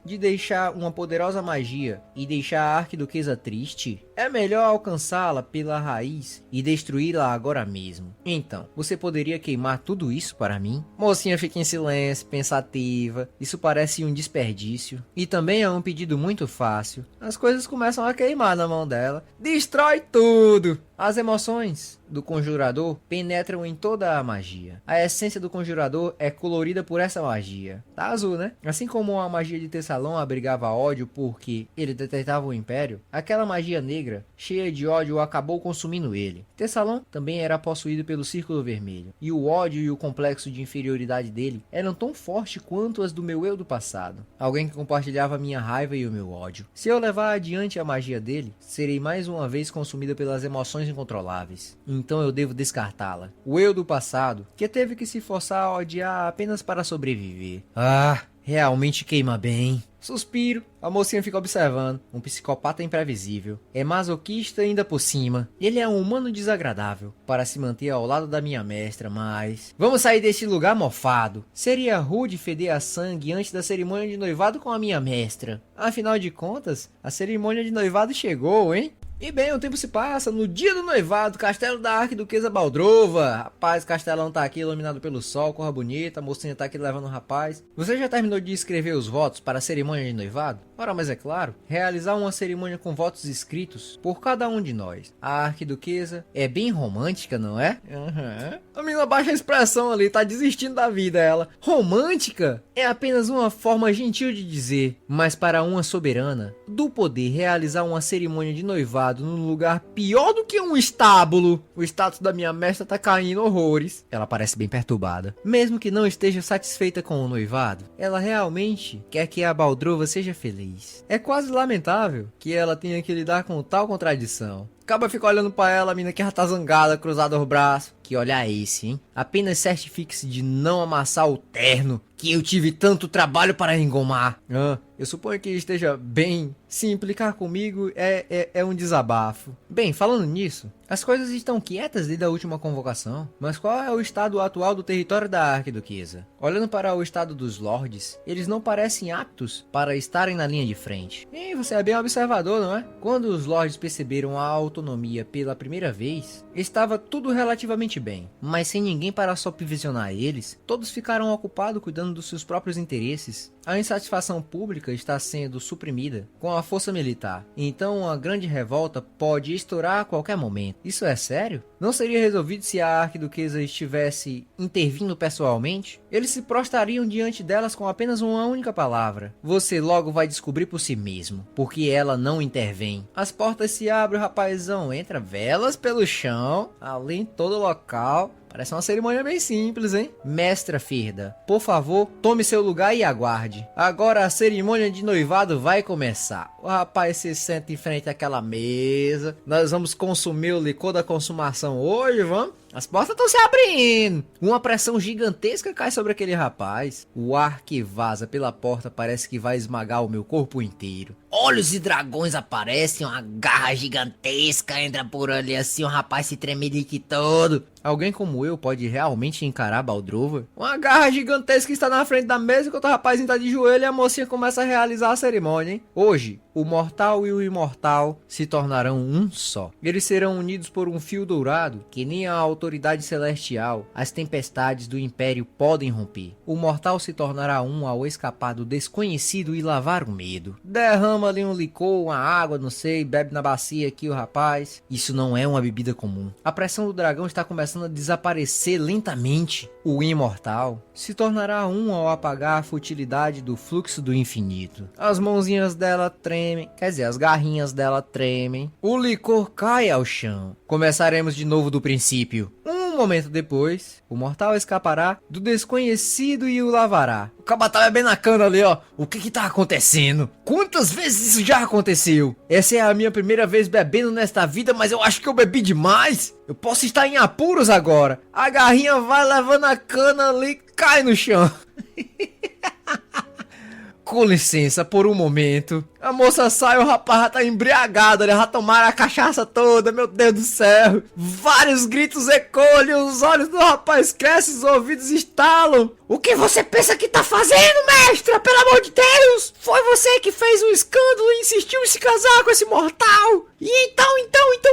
de deixar uma poderosa magia e deixar a Arquiduquesa triste, é melhor alcançá-la pela raiz e destruí-la agora mesmo. Então, você poderia queimar tudo isso para mim? Mocinha fica em silêncio, pensativa. Isso parece um desperdício. E também é um pedido muito fácil. As coisas começam a queimar na mão dela. Destrói tudo! As emoções do conjurador penetram em toda a magia. A essência do conjurador é colorida por essa magia. Tá azul, né? Assim como a magia de Tessalon abrigava ódio porque ele detestava o Império, aquela magia negra negra, cheia de ódio, acabou consumindo ele. Tessalon também era possuído pelo Círculo Vermelho, e o ódio e o complexo de inferioridade dele eram tão fortes quanto as do meu eu do passado. Alguém que compartilhava minha raiva e o meu ódio. Se eu levar adiante a magia dele, serei mais uma vez consumida pelas emoções incontroláveis. Então eu devo descartá-la. O eu do passado, que teve que se forçar a odiar apenas para sobreviver. Ah, realmente queima bem. Suspiro. A mocinha fica observando. Um psicopata imprevisível. É masoquista ainda por cima. Ele é um humano desagradável para se manter ao lado da minha mestra, mas... Vamos sair deste lugar mofado. Seria rude feder a sangue antes da cerimônia de noivado com a minha mestra. Afinal de contas, a cerimônia de noivado chegou, hein? E bem, o tempo se passa, no dia do noivado, castelo da arquiduquesa Baldrova. Rapaz, o castelão tá aqui iluminado pelo sol, cor bonita, a mocinha tá aqui levando o rapaz. Você já terminou de escrever os votos para a cerimônia de noivado? Ora, mas é claro, realizar uma cerimônia com votos escritos por cada um de nós. A arquiduquesa é bem romântica, não é? A menina baixa a expressão ali, tá desistindo da vida ela. Romântica é apenas uma forma gentil de dizer, mas para uma soberana, do poder realizar uma cerimônia de noivado num lugar pior do que um estábulo. O status da minha mestra tá caindo horrores. Ela parece bem perturbada. Mesmo que não esteja satisfeita com o noivado, ela realmente quer que a Baldrova seja feliz. É quase lamentável que ela tenha que lidar com tal contradição. Acaba fica olhando pra ela, a mina que já tá zangada, cruzada os braços. Que olhar é esse, hein? Apenas certifique-se de não amassar o terno que eu tive tanto trabalho para engomar. Eu suponho que esteja bem. Se implicar comigo é um desabafo. Bem, falando nisso, as coisas estão quietas desde a última convocação. Mas qual é o estado atual do território da arquiduquesa? Olhando para o estado dos lords, eles não parecem aptos para estarem na linha de frente. E você é bem observador, não é? Quando os lords perceberam a autonomia pela primeira vez, estava tudo relativamente bem. Mas sem ninguém para supervisionar eles, todos ficaram ocupados cuidando dos seus próprios interesses. A insatisfação pública está sendo suprimida com a força militar. Então uma grande revolta pode estourar a qualquer momento. Isso é sério? Não seria resolvido se a arquiduquesa estivesse intervindo pessoalmente? Eles se prostrariam diante delas com apenas uma única palavra. Você logo vai descobrir por si mesmo, porque ela não intervém. As portas se abrem, o rapazão entra, velas pelo chão, ali em todo o local. Parece uma cerimônia bem simples, hein? Mestra Firda, por favor, tome seu lugar e aguarde. Agora a cerimônia de noivado vai começar. O rapaz se senta em frente àquela mesa. Nós vamos consumir o licor da consumação hoje, vamos? As portas estão se abrindo. Uma pressão gigantesca cai sobre aquele rapaz. O ar que vaza pela porta parece que vai esmagar o meu corpo inteiro. Olhos e dragões aparecem, uma garra gigantesca entra por ali assim, o rapaz se tremelique todo. Alguém como eu pode realmente encarar Baldrova? Uma garra gigantesca está na frente da mesa enquanto o rapazinho está de joelho e a mocinha começa a realizar a cerimônia, hein? Hoje, o mortal e o imortal se tornarão um só. Eles serão unidos por um fio dourado que nem a autoridade celestial, as tempestades do império podem romper. O mortal se tornará um ao escapar do desconhecido e lavar o medo. Derrama ali um licor, uma água, não sei, bebe na bacia aqui o rapaz. Isso não é uma bebida comum. A pressão do dragão está começando a desaparecer lentamente. O imortal se tornará um ao apagar a futilidade do fluxo do infinito. As mãozinhas dela tremem, quer dizer, as garrinhas dela tremem. O licor cai ao chão. Começaremos de novo do princípio. Um momento depois, o mortal escapará do desconhecido e o lavará. O caba tá bebendo a cana ali, ó. O que tá acontecendo? Quantas vezes isso já aconteceu? Essa é a minha primeira vez bebendo nesta vida, mas eu acho que eu bebi demais. Eu posso estar em apuros agora. A garrinha vai levando a cana ali, cai no chão. Com licença, por um momento. A moça sai, o rapaz já tá embriagado, já tomaram a cachaça toda, meu Deus do céu. Vários gritos ecoam, os olhos do rapaz crescem, os ouvidos estalam. O que você pensa que tá fazendo, mestra? Pelo amor de Deus! Foi você que fez um escândalo e insistiu em se casar com esse mortal? E então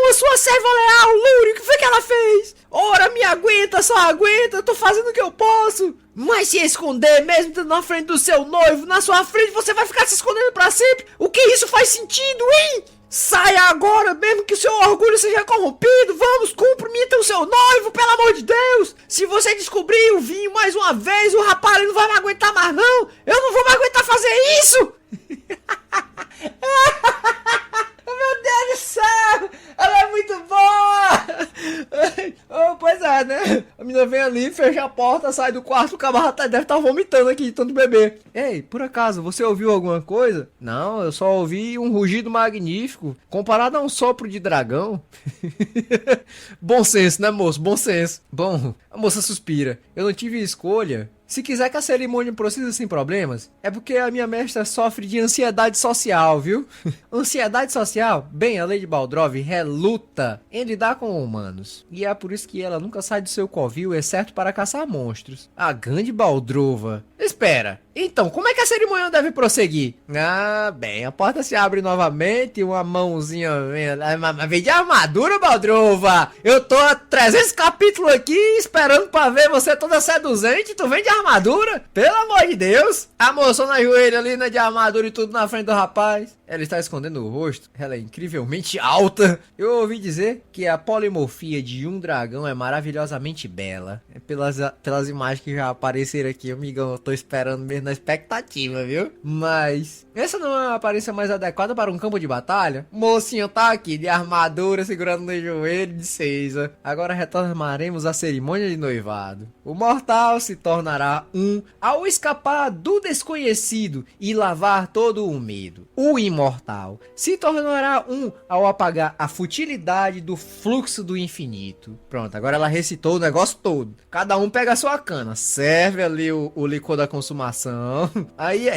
a sua serva leal, Lúrio, o que foi que ela fez? Ora, me aguenta, só aguenta, eu tô fazendo o que eu posso. Mas se esconder, mesmo estando na frente do seu noivo, na sua frente, você vai ficar se escondendo pra sempre? O que isso faz sentido, hein? Saia agora, mesmo que o seu orgulho seja corrompido. Vamos, cumprimenta o seu noivo, pelo amor de Deus. Se você descobrir o vinho mais uma vez, o rapaz não vai me aguentar mais não. Eu não vou me aguentar fazer isso. Meu Deus do céu! Ela é muito boa! Oh, pois é, né? A menina vem ali, fecha a porta, sai do quarto, o camarada deve estar vomitando aqui de tanto beber. Ei, por acaso, você ouviu alguma coisa? Não, eu só ouvi um rugido magnífico, comparado a um sopro de dragão. Bom senso, né, moço? Bom senso. Bom, a moça suspira. Eu não tive escolha. Se quiser que a cerimônia proceda sem problemas, é porque a minha mestra sofre de ansiedade social, viu? Ansiedade social? Bem, a Lady Baldrov reluta em lidar com humanos. E é por isso que ela nunca sai do seu covil, exceto para caçar monstros. A grande Baldrova. Espera, então, como é que a cerimônia deve prosseguir? Ah, bem, a porta se abre novamente, uma mãozinha vem de armadura, Baldrova. Eu tô há 300 capítulos aqui esperando pra ver você toda seduzente, tu vem de armadura? Pelo amor de Deus! A moça na joelha ali, né, de armadura e tudo na frente do rapaz. Ela está escondendo o rosto, ela é incrivelmente alta. Eu ouvi dizer que a polimorfia de um dragão é maravilhosamente bela. É pelas imagens que já apareceram aqui, amigão, eu tô esperando mesmo na expectativa, viu? Mas essa não é a aparência mais adequada para um campo de batalha? O mocinho tá aqui de armadura, segurando no joelho de Seiza. Agora retomaremos a cerimônia de noivado. O mortal se tornará um ao escapar do desconhecido e lavar todo o medo. O imortal se tornará um ao apagar a futilidade do fluxo do infinito. Pronto, agora ela recitou o negócio todo. Cada um pega a sua cana, serve ali o licor da consumação. Aí,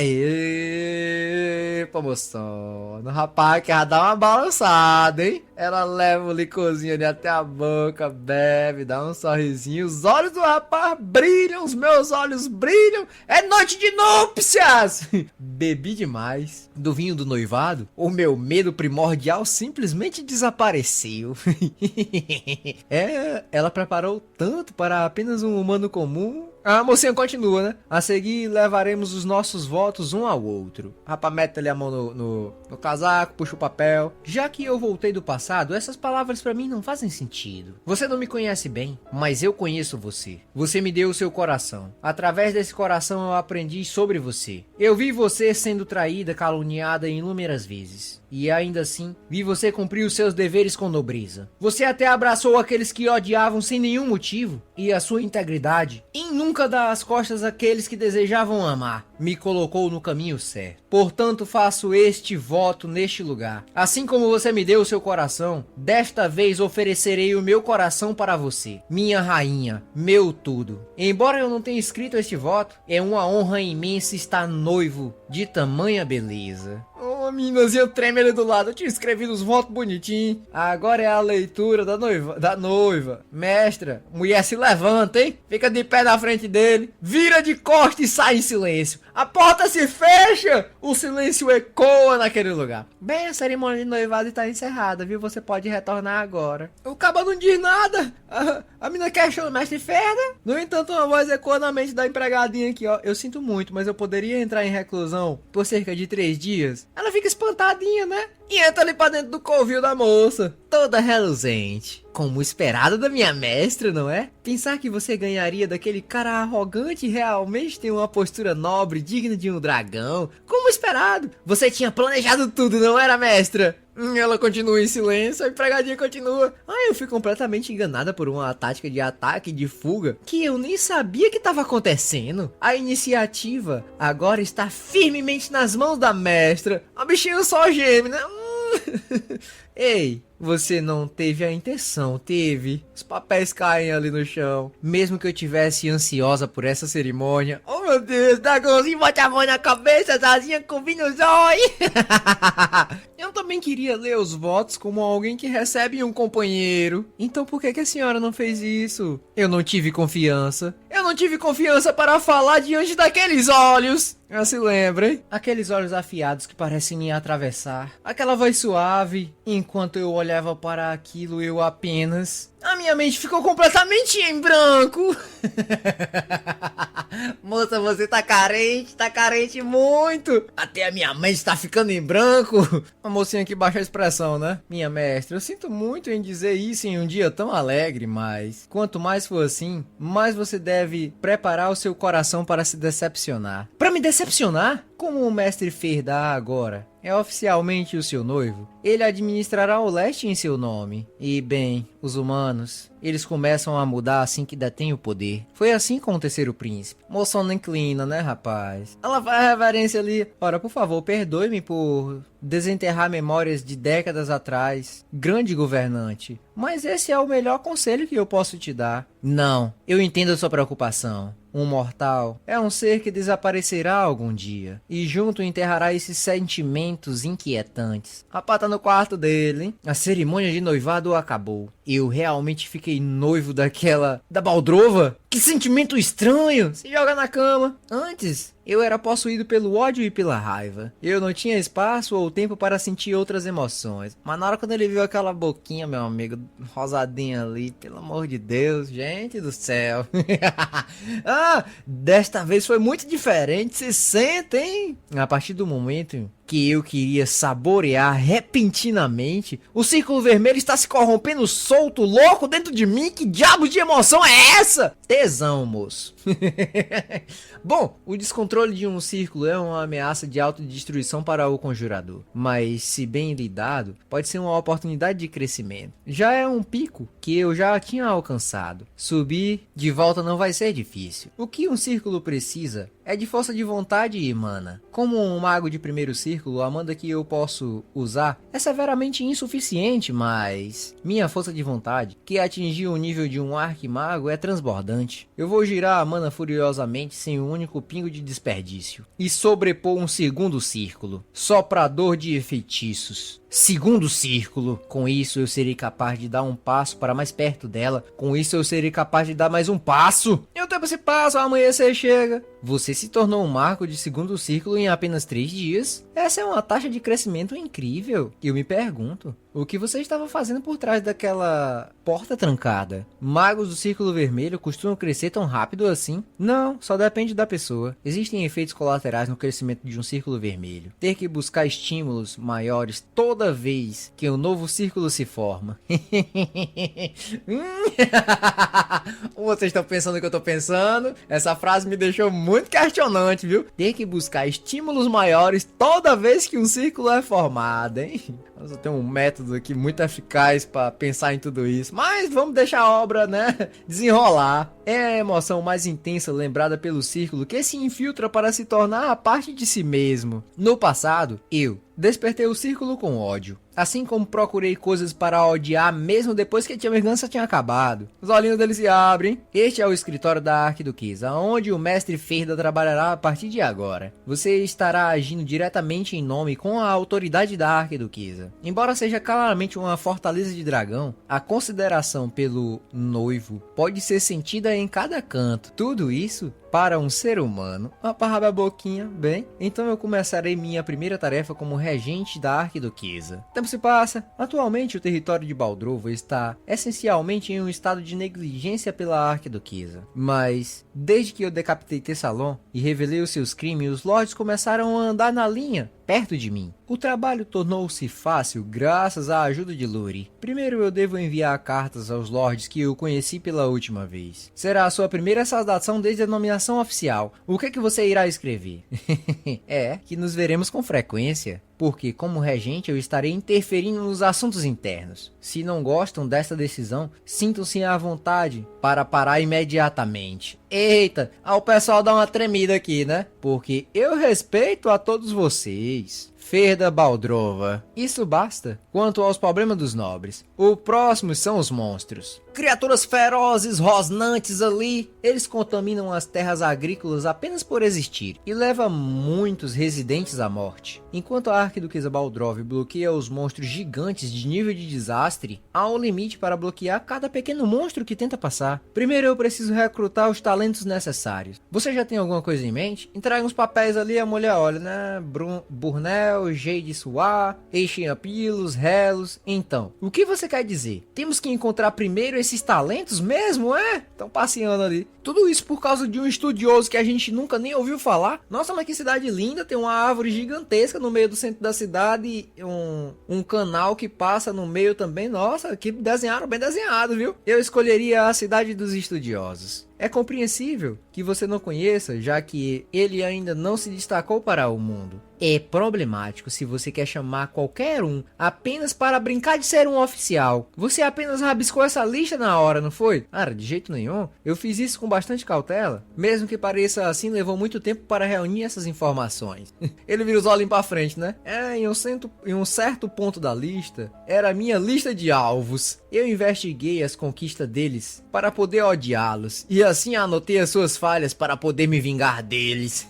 promoção. No rapaz que já dá uma balançada, hein? Ela leva o licorzinho ali até a boca, bebe, dá um sorrisinho. Os olhos do rapaz brilham, os meus olhos brilham. É noite de núpcias! Bebi demais do vinho do noivado. O meu medo primordial simplesmente desapareceu. Ela preparou tanto para apenas um humano comum. A mocinha continua, né? A seguir, levaremos os nossos votos um ao outro. Rapaz, mete ali a mão no casaco, puxa o papel. Já que eu voltei do passado, essas palavras pra mim não fazem sentido. Você não me conhece bem, mas eu conheço você. Você me deu o seu coração. Através desse coração eu aprendi sobre você. Eu vi você sendo traída, caluniada inúmeras vezes. E ainda assim, vi você cumprir os seus deveres com nobreza. Você até abraçou aqueles que odiavam sem nenhum motivo. E a sua integridade, em nunca dar as costas àqueles que desejavam amar, me colocou no caminho certo. Portanto, faço este voto neste lugar. Assim como você me deu o seu coração, desta vez oferecerei o meu coração para você. Minha rainha, meu tudo. Embora eu não tenha escrito este voto, é uma honra imensa estar noivo de tamanha beleza. Uma meninazinha treme ali do lado. Eu tinha escrevido os votos bonitinhos. Agora é a leitura da noiva. Mestra, mulher se levanta, hein? Fica de pé na frente dele. Vira de costas e sai em silêncio. A porta se fecha. O silêncio ecoa naquele lugar. Bem, a cerimônia de noivado está encerrada, viu? Você pode retornar agora. O cabo não diz nada. A menina questiona o mestre Ferda. No entanto, uma voz ecoa na mente da empregadinha aqui, ó. Eu sinto muito, mas eu poderia entrar em reclusão por cerca de 3 dias. Ela fica espantadinha, né? E entra ali pra dentro do covil da moça, toda reluzente. Como esperado da minha mestra, não é? Pensar que você ganharia daquele cara arrogante realmente tem uma postura nobre, digna de um dragão. Como esperado. Você tinha planejado tudo, não era, mestra? Ela continua em silêncio, a empregadinha continua. Eu fui completamente enganada por uma tática de ataque e de fuga que eu nem sabia que estava acontecendo. A iniciativa agora está firmemente nas mãos da mestra. A bichinha só geme, né? Ei, você não teve a intenção, teve? Os papéis caem ali no chão. Mesmo que eu tivesse ansiosa por essa cerimônia. Oh meu Deus, dragãozinho, bote a mão na cabeça, Zazinha com vinho nos olhos. Eu também queria ler os votos como alguém que recebe um companheiro. Então por que a senhora não fez isso? Eu não tive confiança. Eu não tive confiança para falar diante daqueles olhos. Eu se lembra, hein? Aqueles olhos afiados que parecem me atravessar. Aquela voz suave. Enquanto eu olhava para aquilo, eu apenas... A minha mente ficou completamente em branco. Moça, você tá carente muito. Até a minha mente tá ficando em branco. A mocinha que baixa a expressão, né? Minha mestra, eu sinto muito em dizer isso em um dia tão alegre, mas... Quanto mais for assim, mais você deve preparar o seu coração para se decepcionar. Para me decepcionar? Como o mestre Ferda agora. é oficialmente o seu noivo. Ele administrará o leste em seu nome. E, bem, os humanos, eles começam a mudar assim que detém o poder. Foi assim com o terceiro príncipe. Moção não inclina, né, rapaz? Ela faz reverência ali. Ora, por favor, perdoe-me por desenterrar memórias de décadas atrás. Grande governante. Mas esse é o melhor conselho que eu posso te dar. Não, eu entendo a sua preocupação. Um mortal é um ser que desaparecerá algum dia, e junto enterrará esses sentimentos inquietantes. Rapaz, tá no quarto dele, hein? A cerimônia de noivado acabou. Eu realmente fiquei noivo da Baldrova? Que sentimento estranho! Se joga na cama. Antes, eu era possuído pelo ódio e pela raiva. Eu não tinha espaço ou tempo para sentir outras emoções. Mas na hora quando ele viu aquela boquinha, meu amigo, rosadinha ali, pelo amor de Deus, gente do céu. Desta vez foi muito diferente, se sente, hein? A partir do momento que eu queria saborear repentinamente, o círculo vermelho está se corrompendo solto, louco dentro de mim. Que diabo de emoção é essa? Tesão, moço. Bom, o descontrole de um círculo é uma ameaça de autodestruição para o conjurador, mas se bem lidado, pode ser uma oportunidade de crescimento. Já é um pico que eu já tinha alcançado. Subir de volta não vai ser difícil. O que um círculo precisa é de força de vontade e mana. Como um mago de primeiro círculo, a mana que eu posso usar é severamente insuficiente, mas minha força de vontade, que atingiu o nível de um arquimago, é transbordante. Eu vou girar a mana furiosamente sem um único pingo de desperdício e sobrepor um segundo círculo, soprador de feitiços. Segundo círculo. Com isso eu serei capaz de dar um passo para mais perto dela. Com isso eu serei capaz de dar mais um passo. E o tempo se passa, o amanhecer chega. Você se tornou um marco de segundo círculo em apenas 3 dias. Essa é uma taxa de crescimento incrível. Eu me pergunto, o que você estava fazendo por trás daquela porta trancada? Magos do círculo vermelho costumam crescer tão rápido assim? Não, só depende da pessoa. Existem efeitos colaterais no crescimento de um círculo vermelho. Ter que buscar estímulos maiores toda vez que um novo círculo se forma. Vocês estão pensando o que eu estou pensando? Essa frase me deixou muito questionante, viu? Ter que buscar estímulos maiores toda vez que um círculo é formado, hein? Eu tenho um método aqui muito eficaz para pensar em tudo isso. Mas vamos deixar a obra, né, desenrolar. É a emoção mais intensa lembrada pelo círculo que se infiltra para se tornar a parte de si mesmo. No passado, eu despertei o círculo com ódio. Assim como procurei coisas para odiar mesmo depois que a vingança tinha acabado. Os olhinhos dele se abrem. Este é o escritório da Arquiduquesa, onde o mestre Ferda trabalhará a partir de agora. Você estará agindo diretamente em nome com a autoridade da Arquiduquesa. Embora seja claramente uma fortaleza de dragão, a consideração pelo noivo pode ser sentida em cada canto. Tudo isso para um ser humano. Aparraba a boquinha, bem. Então eu começarei minha primeira tarefa como regente da Arquiduquesa. O tempo se passa. Atualmente o território de Baldrova está essencialmente em um estado de negligência pela Arquiduquesa. Mas, desde que eu decapitei Tessalon e revelei os seus crimes, os lords começaram a andar na linha, perto de mim. O trabalho tornou-se fácil graças à ajuda de Luri. Primeiro eu devo enviar cartas aos lords que eu conheci pela última vez. Será a sua primeira saudação desde a nomeação oficial. O que é que você irá escrever? É que nos veremos com frequência, porque como regente eu estarei interferindo nos assuntos internos. Se não gostam dessa decisão, sintam-se à vontade para parar imediatamente. Eita, o pessoal dá uma tremida aqui, né? Porque eu respeito a todos vocês. Ferda Baldrova. Isso basta. Quanto aos problemas dos nobres, o próximo são os monstros. Criaturas ferozes, rosnantes ali. Eles contaminam as terras agrícolas apenas por existir e levam muitos residentes à morte. Enquanto a Arquiduquesa Baldrova bloqueia os monstros gigantes de nível de desastre, há um limite para bloquear cada pequeno monstro que tenta passar. Primeiro eu preciso recrutar os talentos necessários. Você já tem alguma coisa em mente? Entrega uns papéis ali, a mulher olha, né? Burnell, Jade Suar, Eixen Apilos, Helos. Então, o que você quer dizer? Temos que encontrar primeiro esses talentos mesmo, é? Estão passeando ali. Tudo isso por causa de um estudioso que a gente nunca nem ouviu falar. Nossa, mas que cidade linda. Tem uma árvore gigantesca no meio do centro da cidade. Um canal que passa no meio também. Nossa, que desenharam bem desenhado, viu? Eu escolheria a cidade dos estudiosos. É compreensível que você não conheça, já que ele ainda não se destacou para o mundo. É problemático se você quer chamar qualquer um apenas para brincar de ser um oficial. Você apenas rabiscou essa lista na hora, não foi? Cara, de jeito nenhum. Eu fiz isso com bastante cautela. Mesmo que pareça assim, levou muito tempo para reunir essas informações. Ele vira os olhos para frente, né? Em um certo ponto da lista, era a minha lista de alvos. Eu investiguei as conquistas deles para poder odiá-los. E assim anotei as suas falhas para poder me vingar deles.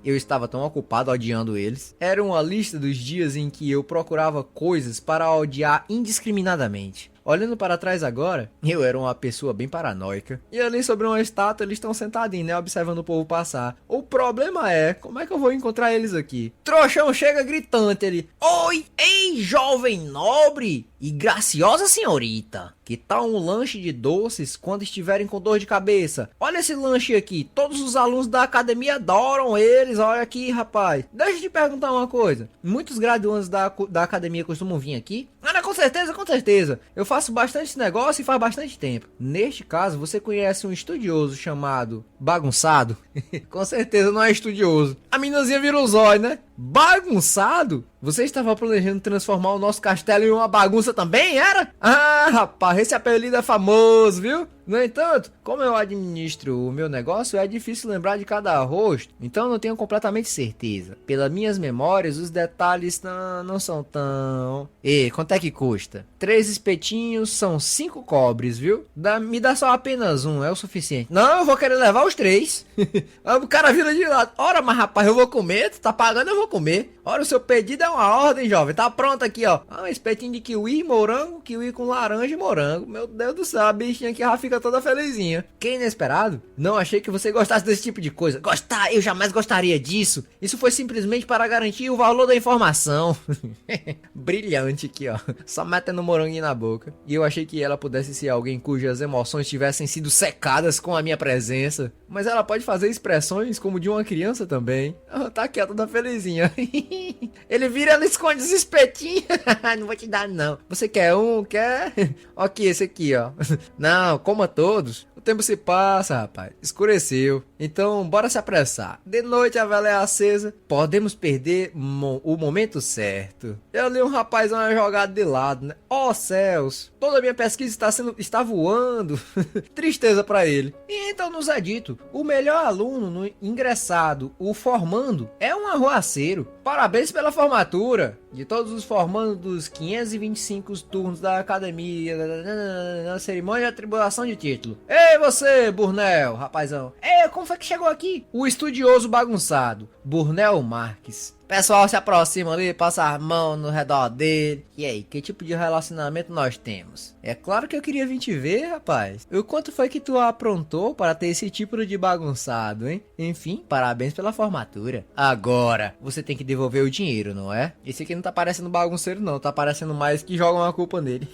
Eu estava tão ocupado odiando eles. Era uma lista dos dias em que eu procurava coisas para odiar indiscriminadamente. Olhando para trás agora, eu era uma pessoa bem paranoica. E ali sobre uma estátua eles estão sentadinhos, né? Observando o povo passar. O problema é, como é que eu vou encontrar eles aqui? Trouxão chega gritante ali. Oi, ei, jovem nobre e graciosa senhorita. Que tal um lanche de doces quando estiverem com dor de cabeça? Olha esse lanche aqui. Todos os alunos da academia adoram eles. Olha aqui, rapaz. Deixa eu te perguntar uma coisa. Muitos graduandos da academia costumam vir aqui? Ah, com certeza, com certeza. Eu faço bastante esse negócio e faz bastante tempo. Neste caso, você conhece um estudioso chamado Bagunçado? Com certeza não é estudioso. A meninazinha virou os olhos, né? Bagunçado? Você estava planejando transformar o nosso castelo em uma bagunça também, era? Ah, rapaz, esse apelido é famoso, viu? No entanto, como eu administro o meu negócio, é difícil lembrar de cada rosto, então não tenho completamente certeza. Pelas minhas memórias, os detalhes não são tão... E quanto é que custa? 3 espetinhos são 5 cobres, viu? Me dá só apenas um, é o suficiente. Não, eu vou querer levar os 3. O cara vira de lado. Ora, mas rapaz, eu vou comer, tu tá pagando, eu vou comer. Ora, o seu pedido é uma ordem, jovem. Tá pronto aqui, ó. Um espetinho de kiwi, morango, kiwi com laranja e morango. Meu Deus do céu, a bichinha aqui já fica toda felizinha. Que inesperado. Não achei que você gostasse desse tipo de coisa. Gostar, eu jamais gostaria disso. Isso foi simplesmente para garantir o valor da informação. Brilhante aqui, ó. Só metendo moranguinho na boca. E eu achei que ela pudesse ser alguém cujas emoções tivessem sido secadas com a minha presença. Mas ela pode fazer expressões como de uma criança também. Tá aqui, ó, toda felizinha. Ele vira, ela esconde os espetinhos. Não vou te dar, não. Você quer um? Quer? Ok, esse aqui, ó. Não, coma todos. O tempo se passa, rapaz. Escureceu. Então, bora se apressar. De noite a vela é acesa. Podemos perder o momento certo. Eu li um rapazão jogado de lado, né? Oh, céus. Toda a minha pesquisa está voando. Tristeza pra ele. E então nos é dito, o melhor aluno no ingressado, o formando, é um arruaceiro. Parabéns pela formatura de todos os formandos dos 525 turnos da academia na cerimônia de atribuição de título. Ei, você, Burnell, rapazão. Ei, como foi que chegou aqui? O estudioso bagunçado, Burnell Marques. Pessoal se aproxima ali, passa a mão no redor dele. E aí, que tipo de relacionamento nós temos? É claro que eu queria vir te ver, rapaz. O quanto foi que tu aprontou para ter esse tipo de bagunçado, hein? Enfim, parabéns pela formatura. Agora, você tem que devolver o dinheiro, não é? Esse aqui não tá parecendo bagunceiro não, tá parecendo mais que jogam a culpa nele.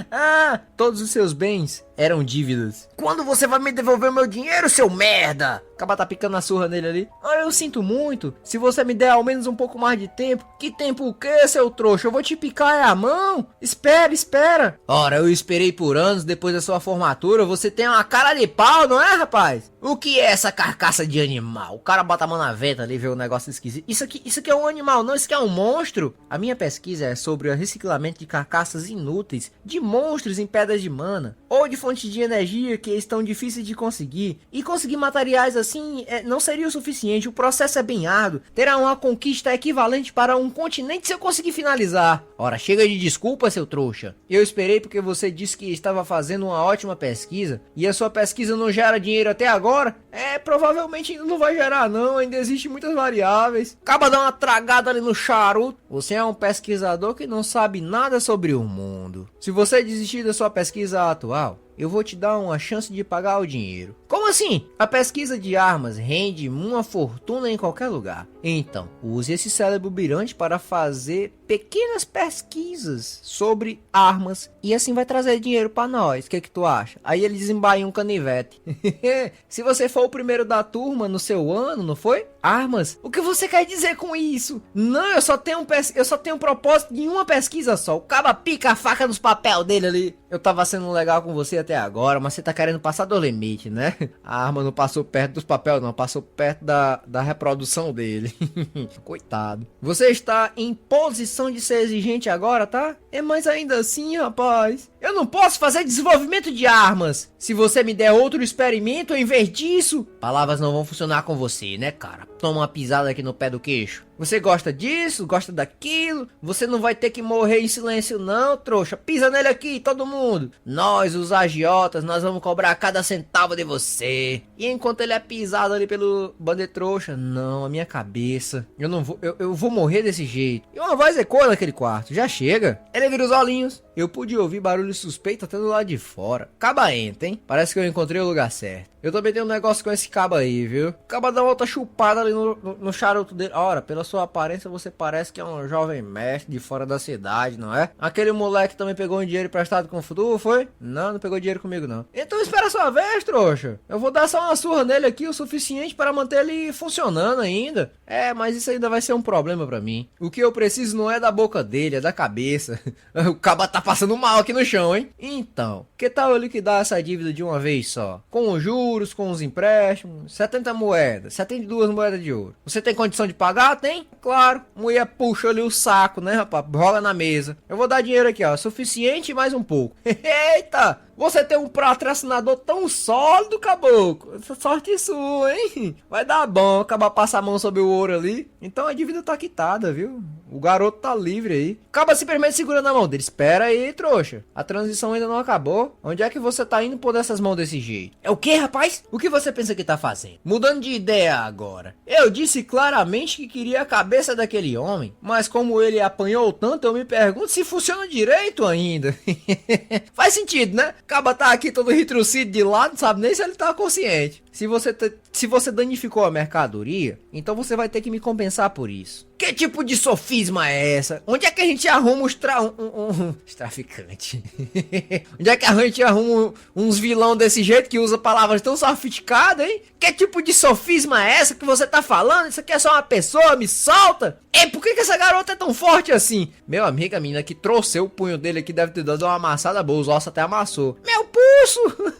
Ah, todos os seus bens eram dívidas. Quando você vai me devolver o meu dinheiro, seu merda? Acaba tá picando a surra nele ali. Ah, eu sinto muito. Se você me der ao menos um pouco mais de tempo. Que tempo o quê, seu trouxa? Eu vou te picar a mão. Espera, espera. Ora, eu esperei por anos depois da sua formatura. Você tem uma cara de pau, não é, rapaz? O que é essa carcaça de animal? O cara bota a mão na venta ali e vê um negócio esquisito. Isso aqui é um animal, não. Isso aqui é um monstro. A minha pesquisa é sobre o reciclamento de carcaças inúteis de monstros em pedras de mana. Ou de fontes de energia que estão difíceis de conseguir. E conseguir materiais assim não seria o suficiente. O processo é bem árduo. Terá uma conquista equivalente para um continente se eu conseguir finalizar. Ora, chega de desculpa, seu trouxa. Eu esperei porque você disse que estava fazendo uma ótima pesquisa. E a sua pesquisa não gera dinheiro até agora? Provavelmente ainda não vai gerar não. Ainda existem muitas variáveis. Acaba dando uma tragada ali no charuto. Você é um pesquisador que não sabe nada sobre o mundo. Se você desistir da sua pesquisa atual, eu vou te dar uma chance de pagar o dinheiro. Como assim? A pesquisa de armas rende uma fortuna em qualquer lugar. Então, use esse cérebro birante para fazer pequenas pesquisas sobre armas e assim vai trazer dinheiro para nós. O que tu acha? Aí ele desembaia um canivete. Se você for o primeiro da turma no seu ano, não foi? Armas? O que você quer dizer com isso? Não, eu só tenho um propósito de uma pesquisa só. O caba pica a faca nos papel dele ali. Eu tava sendo legal com você até agora, mas você tá querendo passar do limite, né? A arma não passou perto dos papéis, não. Passou perto da reprodução dele. Coitado. Você está em posição de ser exigente agora, tá? É, mas ainda assim, rapaz, eu não posso fazer desenvolvimento de armas. Se você me der outro experimento em vez disso, palavras não vão funcionar com você, né, cara? Toma uma pisada aqui no pé do queixo. Você gosta disso, gosta daquilo, você não vai ter que morrer em silêncio não, trouxa. Pisa nele aqui, todo mundo. Nós, os agiotas, nós vamos cobrar cada centavo de você. E enquanto ele é pisado ali pelo bandetrouxa, não, a minha cabeça, eu vou morrer desse jeito. E uma voz ecoa naquele quarto, já chega. Ele vira os olhinhos. Eu pude ouvir barulho suspeito até do lado de fora. Caba entra, hein? Parece que eu encontrei o lugar certo. Eu também tenho um negócio com esse caba aí, viu? O caba dá uma outra chupada ali no charuto dele. Ora, pela sua aparência você parece que é um jovem mestre de fora da cidade, não é? Aquele moleque também pegou um dinheiro emprestado com o futuro, foi? Não pegou dinheiro comigo não. Então espera a sua vez, trouxa. Eu vou dar só uma surra nele aqui o suficiente para manter ele funcionando ainda. É, mas isso ainda vai ser um problema pra mim. O que eu preciso não é da boca dele, é da cabeça. O caba tá passando mal aqui no chão, hein? Então, que tal eu liquidar essa dívida de uma vez só? Com os juros, com os empréstimos, 70 moedas, 72 moedas de ouro. Você tem condição de pagar? Tem? Claro. Mulher puxa ali o saco, né, rapaz? Rola na mesa. Eu vou dar dinheiro aqui, ó. Suficiente e mais um pouco. Eita! Você tem um patrocinador tão sólido, caboclo. Essa sorte é sua, hein? Vai dar bom acabar passar a mão sobre o ouro ali. Então a dívida tá quitada, viu? O garoto tá livre aí. Acaba simplesmente segurando a mão dele. Espera aí, trouxa. A transição ainda não acabou. Onde é que você tá indo por dessas mãos desse jeito? É o que, rapaz? O que você pensa que tá fazendo? Mudando de ideia agora. Eu disse claramente que queria a cabeça daquele homem. Mas como ele apanhou tanto, eu me pergunto se funciona direito ainda. Faz sentido, né? Acaba tá aqui todo retrucido de lado, não sabe nem se ele tá consciente. Se você danificou a mercadoria, então você vai ter que me compensar por isso. Que tipo de sofisma é essa? Onde é que a gente arruma os traficantes? Onde é que a gente arruma uns vilão desse jeito que usa palavras tão sofisticadas, hein? Que tipo de sofisma é essa que você tá falando? Isso aqui é só uma pessoa, me solta! E por que essa garota é tão forte assim? Meu amigo, a menina que trouxe o punho dele aqui deve ter dado uma amassada boa, os ossos até amassou. Meu pulso!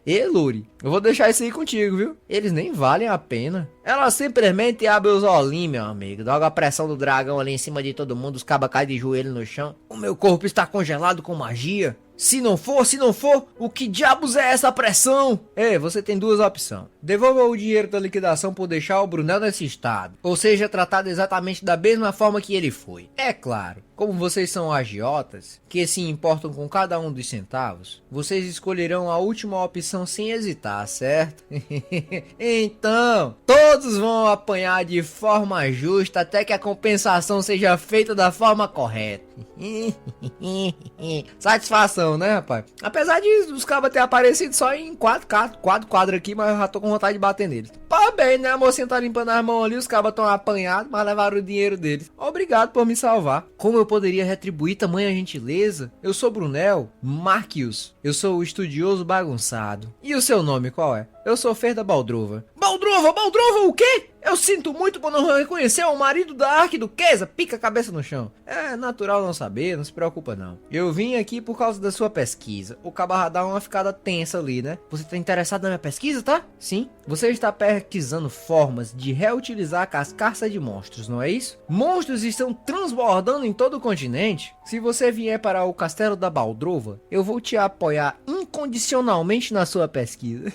Ê, Luri, eu vou deixar isso aí contigo, viu? Eles nem valem a pena. Ela simplesmente abre os olhinhos, meu amigo. Joga a pressão do dragão ali em cima de todo mundo, os cabas caem de joelho no chão. O meu corpo está congelado com magia. Se não for, o que diabos é essa pressão? Ei, você tem duas opções. Devolva o dinheiro da liquidação por deixar o Brunel nesse estado. Ou seja, tratado exatamente da mesma forma que ele foi. É claro, como vocês são agiotas, que se importam com cada um dos centavos, vocês escolherão a última opção sem hesitar, certo? Então, todos vão apanhar de forma justa até que a compensação seja feita da forma correta. Satisfação, né, rapaz? Apesar de os cabas ter aparecido só em quatro quadros aqui, mas eu já tô com vontade de bater neles. Parabéns, né? A mocinha tá limpando as mãos ali, os cabas tão apanhados, mas levaram o dinheiro deles. Obrigado por me salvar. Como eu poderia retribuir tamanha gentileza? Eu sou Brunel Marquius. Eu sou o estudioso bagunçado. E o seu nome qual é? Eu sou Ferda Baldrova. Baldrova o quê? Eu sinto muito por não reconhecer o marido da arquiduquesa. Pica a cabeça no chão. É natural não saber, não se preocupa não. Eu vim aqui por causa da sua pesquisa. O cabarra dá uma ficada tensa ali, né? Você tá interessado na minha pesquisa, tá? Sim. Você está pesquisando formas de reutilizar as carças de monstros, não é isso? Monstros estão transbordando em todo o continente. Se você vier para o castelo da Baldrova, eu vou te apoiar incondicionalmente na sua pesquisa.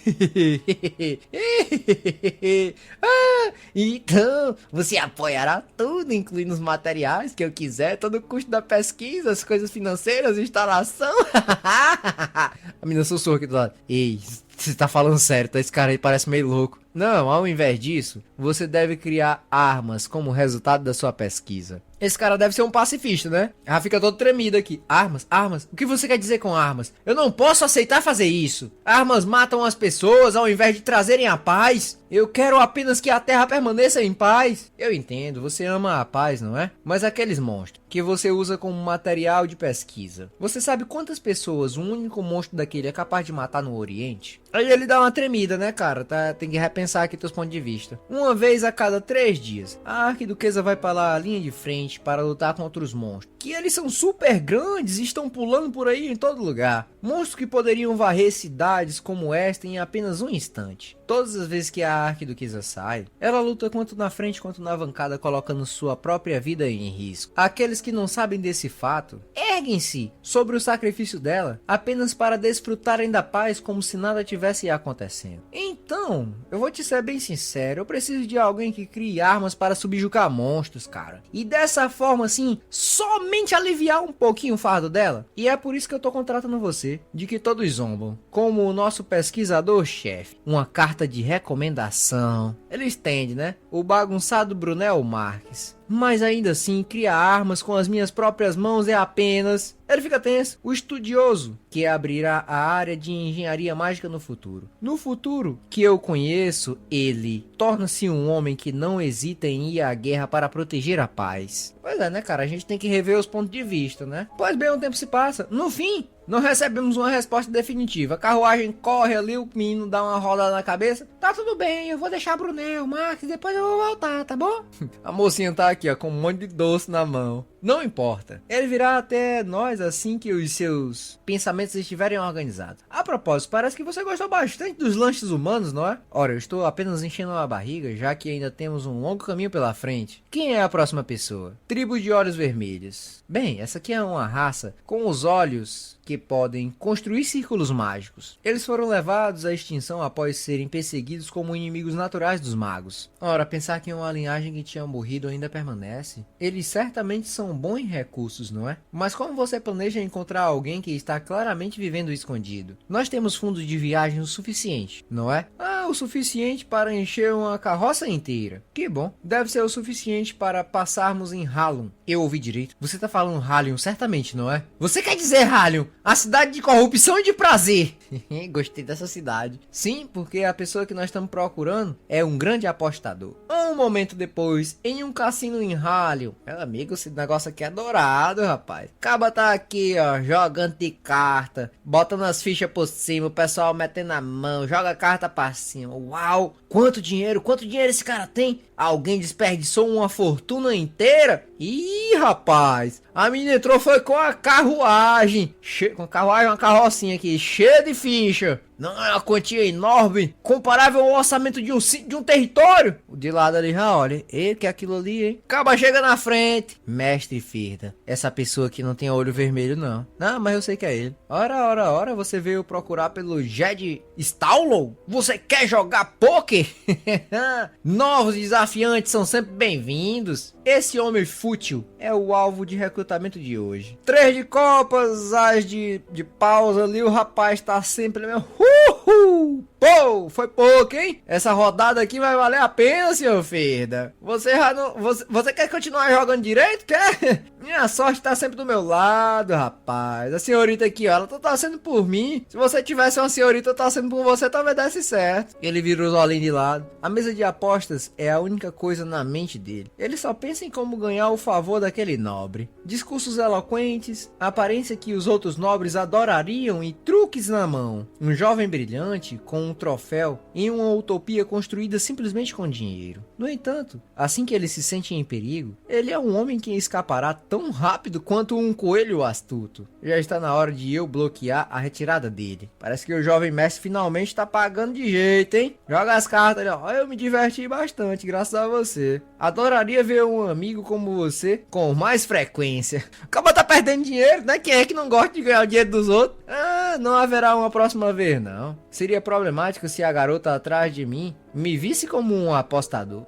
Então, você apoiará tudo, incluindo os materiais que eu quiser, todo o custo da pesquisa, as coisas financeiras, instalação. A menina sussurra aqui do lado. Ei, você tá falando sério, tá? Esse cara aí parece meio louco. Não, ao invés disso, você deve criar armas como resultado da sua pesquisa. Esse cara deve ser um pacifista, né? Ela fica todo tremido aqui. Armas, armas. O que você quer dizer com armas? Eu não posso aceitar fazer isso. Armas matam as pessoas ao invés de trazerem a paz. Eu quero apenas que a Terra permaneça em paz. Eu entendo, você ama a paz, não é? Mas aqueles monstros que você usa como material de pesquisa. Você sabe quantas pessoas um único monstro daquele é capaz de matar no Oriente? Aí ele dá uma tremida, né, cara? Tem que repensar aqui teus pontos de vista. Uma vez a cada 3 dias, a Arquiduquesa vai para lá a linha de frente para lutar contra os monstros. Que eles são super grandes e estão pulando por aí em todo lugar. Monstros que poderiam varrer cidades como esta em apenas um instante. Todas as vezes que a Arquiduquesa sai, ela luta tanto na frente quanto na bancada, colocando sua própria vida em risco. Aqueles que não sabem desse fato, erguem-se sobre o sacrifício dela, apenas para desfrutarem da paz como se nada tivesse acontecendo. Então, eu vou te ser bem sincero, eu preciso de alguém que crie armas para subjugar monstros, cara. E dessa forma, assim, somente aliviar um pouquinho o fardo dela. E é por isso que eu tô contratando você, de que todos zombam, como o nosso pesquisador-chefe. Uma carta de recomendação. Ele entende, né? O bagunçado Brunel Marques. Mas ainda assim, criar armas com as minhas próprias mãos é apenas... Ele fica tenso. O estudioso que abrirá a área de engenharia mágica no futuro. No futuro que eu conheço, ele torna-se um homem que não hesita em ir à guerra para proteger a paz. Pois é, né, cara? A gente tem que rever os pontos de vista, né? Pois bem, o tempo se passa. No fim, não recebemos uma resposta definitiva. A carruagem corre ali, o menino dá uma rodada na cabeça. Tá tudo bem, eu vou deixar Brunel, Max, depois eu vou voltar, tá bom? A mocinha tá aqui, ó, com um monte de doce na mão. Não importa. Ele virá até nós assim que os seus pensamentos estiverem organizados. A propósito, parece que você gostou bastante dos lanches humanos, não é? Ora, eu estou apenas enchendo a barriga, já que ainda temos um longo caminho pela frente. Quem é a próxima pessoa? Tribo de Olhos Vermelhos. Bem, essa aqui é uma raça com os olhos que podem construir círculos mágicos. Eles foram levados à extinção após serem perseguidos como inimigos naturais dos magos. Ora, pensar que uma linhagem que tinha morrido ainda permanece. Eles certamente são bons em recursos, não é? Mas como você planeja encontrar alguém que está claramente vivendo escondido? Nós temos fundos de viagem o suficiente, não é? O suficiente para encher uma carroça inteira. Que bom. Deve ser o suficiente para passarmos em Halion. Eu ouvi direito. Você tá falando Halion, certamente, não é? Você quer dizer Halion? A cidade de corrupção e de prazer. Gostei dessa cidade. Sim, porque a pessoa que nós estamos procurando é um grande apostador. Um momento depois, em um cassino em Halion. Meu amigo, esse negócio aqui é dourado, rapaz. Acaba tá aqui, ó, jogando de carta, botando as fichas por cima, o pessoal metendo a mão, joga a carta pra cima. Uau! Quanto dinheiro esse cara tem? Alguém desperdiçou uma fortuna inteira? Ih, rapaz, a menina entrou foi com a carruagem. Com a carruagem, uma carrocinha aqui, cheia de ficha. Não é uma quantia enorme, comparável ao orçamento de um território. O de lado ali já olha, que é aquilo ali, hein? Acaba, chega na frente. Mestre Firda, essa pessoa aqui não tem olho vermelho, não. Não, mas eu sei que é ele. Ora, você veio procurar pelo Jed Staulow? Você quer jogar poker? Novos desafiantes são sempre bem-vindos. Esse homem fútil é o alvo de recrutamento de hoje. 3 de copas, as de pausa ali, o rapaz tá sempre mesmo. Uhul! Pô, foi pouco, hein? Essa rodada aqui vai valer a pena, senhor Firda. Você já não... Você quer continuar jogando direito? Quer? Minha sorte tá sempre do meu lado, rapaz. A senhorita aqui, ó, ela tá torcendo por mim. Se você tivesse uma senhorita torcendo por você, talvez desse certo. Ele virou os olhinhos de lado. A mesa de apostas é a única coisa na mente dele. Ele só pensa em como ganhar o favor daquele nobre. Discursos eloquentes, aparência que os outros nobres adorariam e truques na mão. Um jovem brilhante com um troféu em uma utopia construída simplesmente com dinheiro. No entanto, assim que ele se sente em perigo, ele é um homem que escapará tão rápido quanto um coelho astuto. Já está na hora de eu bloquear a retirada dele. Parece que o jovem mestre finalmente está pagando de jeito, hein? Joga as cartas ali, ó. Eu me diverti bastante, graças a você. Adoraria ver um amigo como você com mais frequência. Acaba tá perdendo dinheiro, né? Quem é que não gosta de ganhar o dinheiro dos outros? Não haverá uma próxima vez, não. Seria problemático se a garota atrás de mim me visse como um apostador.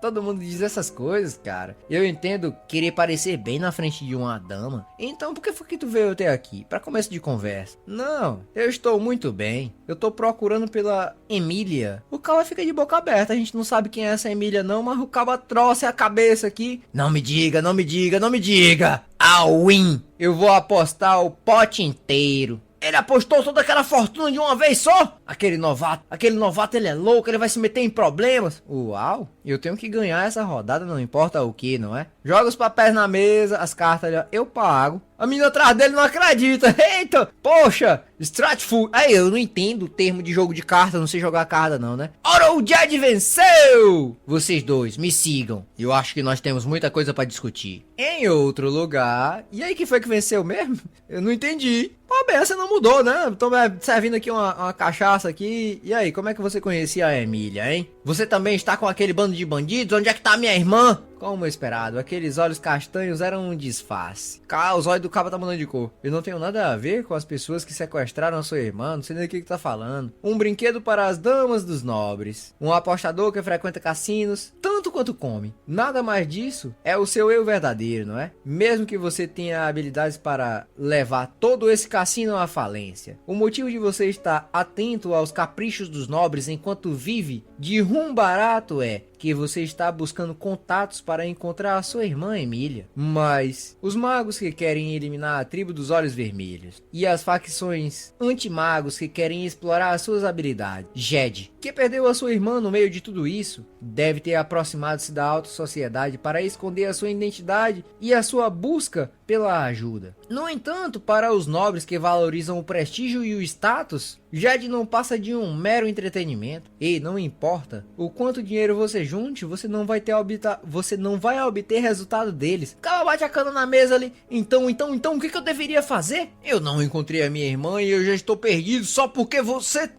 Todo mundo diz essas coisas, cara. Eu entendo querer parecer bem na frente de uma dama. Então por que foi que tu veio até aqui? Pra começo de conversa. Não, eu estou muito bem. Eu tô procurando pela Emília. O cara fica de boca aberta. A gente não sabe quem é essa Emília não, mas o cara trouxe a cabeça aqui. Não me diga, não me diga, não me diga. All in. Eu vou apostar o pote inteiro. Ele apostou toda aquela fortuna de uma vez só? Aquele novato ele é louco, ele vai se meter em problemas. Uau, eu tenho que ganhar essa rodada, não importa o que, não é? Joga os papéis na mesa, as cartas ali, eu pago. A menina atrás dele não acredita. Eita, poxa, Stratful. Aí, eu não entendo o termo de jogo de carta, não sei jogar carta não, né? Ora, o Jed venceu! Vocês dois, me sigam. Eu acho que nós temos muita coisa pra discutir. Em outro lugar... E aí, quem foi que venceu mesmo? Eu não entendi. Pô, bem, essa não mudou, né? Tô servindo aqui uma cachaça aqui. E aí, como é que você conhecia a Emília, hein? Você também está com aquele bando de bandidos? Onde é que tá minha irmã? Como esperado, aqueles olhos castanhos eram um disfarce. Os olhos do cabo tá mudando de cor. Eu não tenho nada a ver com as pessoas que sequestraram a sua irmã, não sei nem o que tá falando. Um brinquedo para as damas dos nobres. Um apostador que frequenta cassinos, tanto quanto come. Nada mais disso é o seu eu verdadeiro, não é? Mesmo que você tenha habilidades para levar todo esse cassino à falência. O motivo de você estar atento aos caprichos dos nobres enquanto vive de rum barato é que você está buscando contatos para encontrar a sua irmã Emília. Mas os magos que querem eliminar a tribo dos olhos vermelhos e as facções anti-magos que querem explorar as suas habilidades. Jed, que perdeu a sua irmã no meio de tudo isso, deve ter aproximado-se da alta sociedade para esconder a sua identidade e a sua busca pela ajuda. No entanto, para os nobres que valorizam o prestígio e o status, Jed não passa de um mero entretenimento. E não importa o quanto dinheiro você junte, você não vai obter resultado deles. O cara bate a cana na mesa ali. Então, o que eu deveria fazer? Eu não encontrei a minha irmã e eu já estou perdido só porque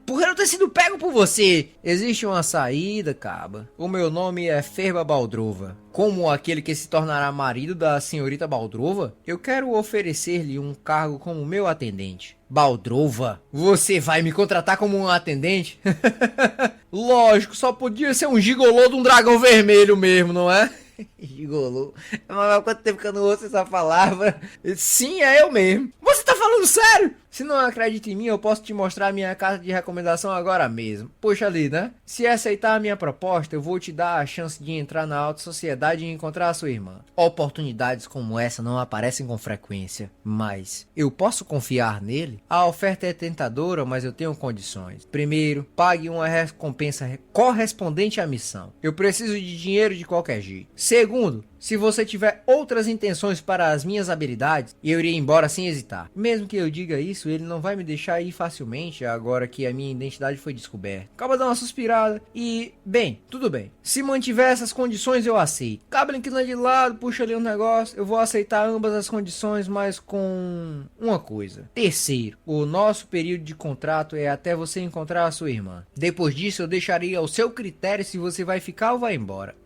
por eu ter sido pego por você. Existe uma saída, caba. O meu nome é Ferba Baldrova. Como aquele que se tornará marido da senhorita Baldrova, eu quero oferecer-lhe um cargo como meu atendente. Baldrova, você vai me contratar como um atendente? Lógico, só podia ser um gigolô de um dragão vermelho mesmo, não é? Gigolô. Mas há quanto tempo que eu não ouço essa palavra? Sim, é eu mesmo. Você tá falando sério? Se não acredita em mim, eu posso te mostrar a minha carta de recomendação agora mesmo. Puxa ali, né? Se aceitar a minha proposta, eu vou te dar a chance de entrar na alta sociedade e encontrar a sua irmã. Oportunidades como essa não aparecem com frequência, mas eu posso confiar nele? A oferta é tentadora, mas eu tenho condições. Primeiro, pague uma recompensa correspondente à missão. Eu preciso de dinheiro de qualquer jeito. Segundo, se você tiver outras intenções para as minhas habilidades, eu irei embora sem hesitar. Mesmo que eu diga isso, ele não vai me deixar ir facilmente agora que a minha identidade foi descoberta. Acaba dando uma suspirada e... Bem, tudo bem. Se mantiver essas condições, eu aceito. Cabra inclina de lado, puxa ali um negócio. Eu vou aceitar ambas as condições, mas com uma coisa. Terceiro, o nosso período de contrato é até você encontrar a sua irmã. Depois disso, eu deixaria ao seu critério se você vai ficar ou vai embora.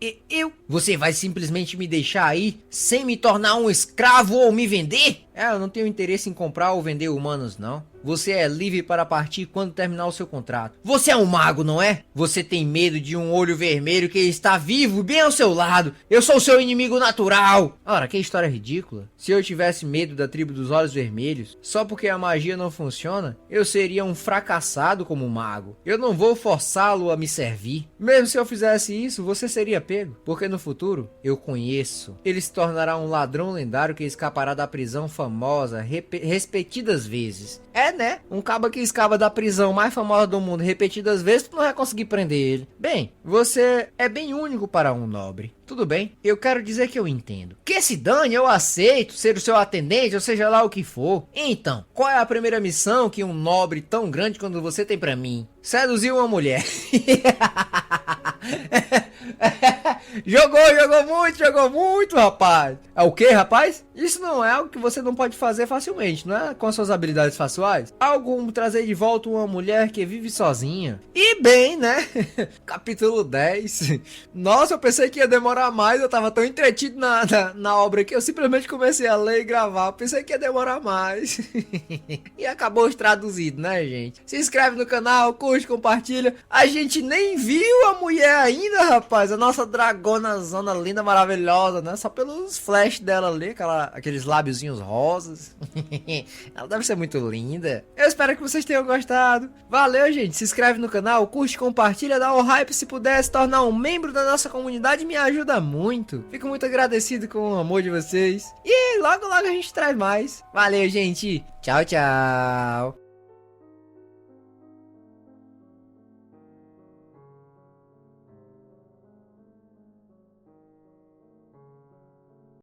Você vai simplesmente me deixar aí sem me tornar um escravo ou me vender? Eu não tenho interesse em comprar ou vender humanos, não. Você é livre para partir quando terminar o seu contrato. Você é um mago, não é? Você tem medo de um olho vermelho que está vivo bem ao seu lado. Eu sou o seu inimigo natural. Ora, que história ridícula. Se eu tivesse medo da tribo dos olhos vermelhos, só porque a magia não funciona, eu seria um fracassado como mago. Eu não vou forçá-lo a me servir. Mesmo se eu fizesse isso, você seria pego. Porque no futuro, eu conheço. Ele se tornará um ladrão lendário que escapará da prisão famosa repetidas vezes. É, né? Um cabo que escapa da prisão mais famosa do mundo repetidas vezes, tu não vai conseguir prender ele. Bem, você é bem único para um nobre. Tudo bem, eu quero dizer que eu entendo. Que se dane, eu aceito ser o seu atendente, ou seja lá o que for. Então, qual é a primeira missão que um nobre tão grande quanto você tem pra mim? Seduzir uma mulher. Jogou muito, rapaz. É o que, rapaz? Isso não é algo que você não pode fazer facilmente, não é? Com as suas habilidades faciais. Algo como trazer de volta uma mulher que vive sozinha. E bem, né? Capítulo 10. Nossa, eu pensei que ia demorar mais. Eu tava tão entretido na obra que eu simplesmente comecei a ler e gravar. Eu pensei que ia demorar mais. E acabou traduzido, né, gente? Se inscreve no canal, curte, compartilha. A gente nem viu a mulher ainda, rapaz. A nossa dragona zona linda, maravilhosa, né? Só pelos flash dela ali, aqueles lábiozinhos rosas. Ela deve ser muito linda. Eu espero que vocês tenham gostado. Valeu, gente. Se inscreve no canal, curte, compartilha, dá um hype se puder se tornar um membro da nossa comunidade, me ajuda muito. Fico muito agradecido com o amor de vocês. E logo a gente traz mais. Valeu, gente. Tchau, tchau.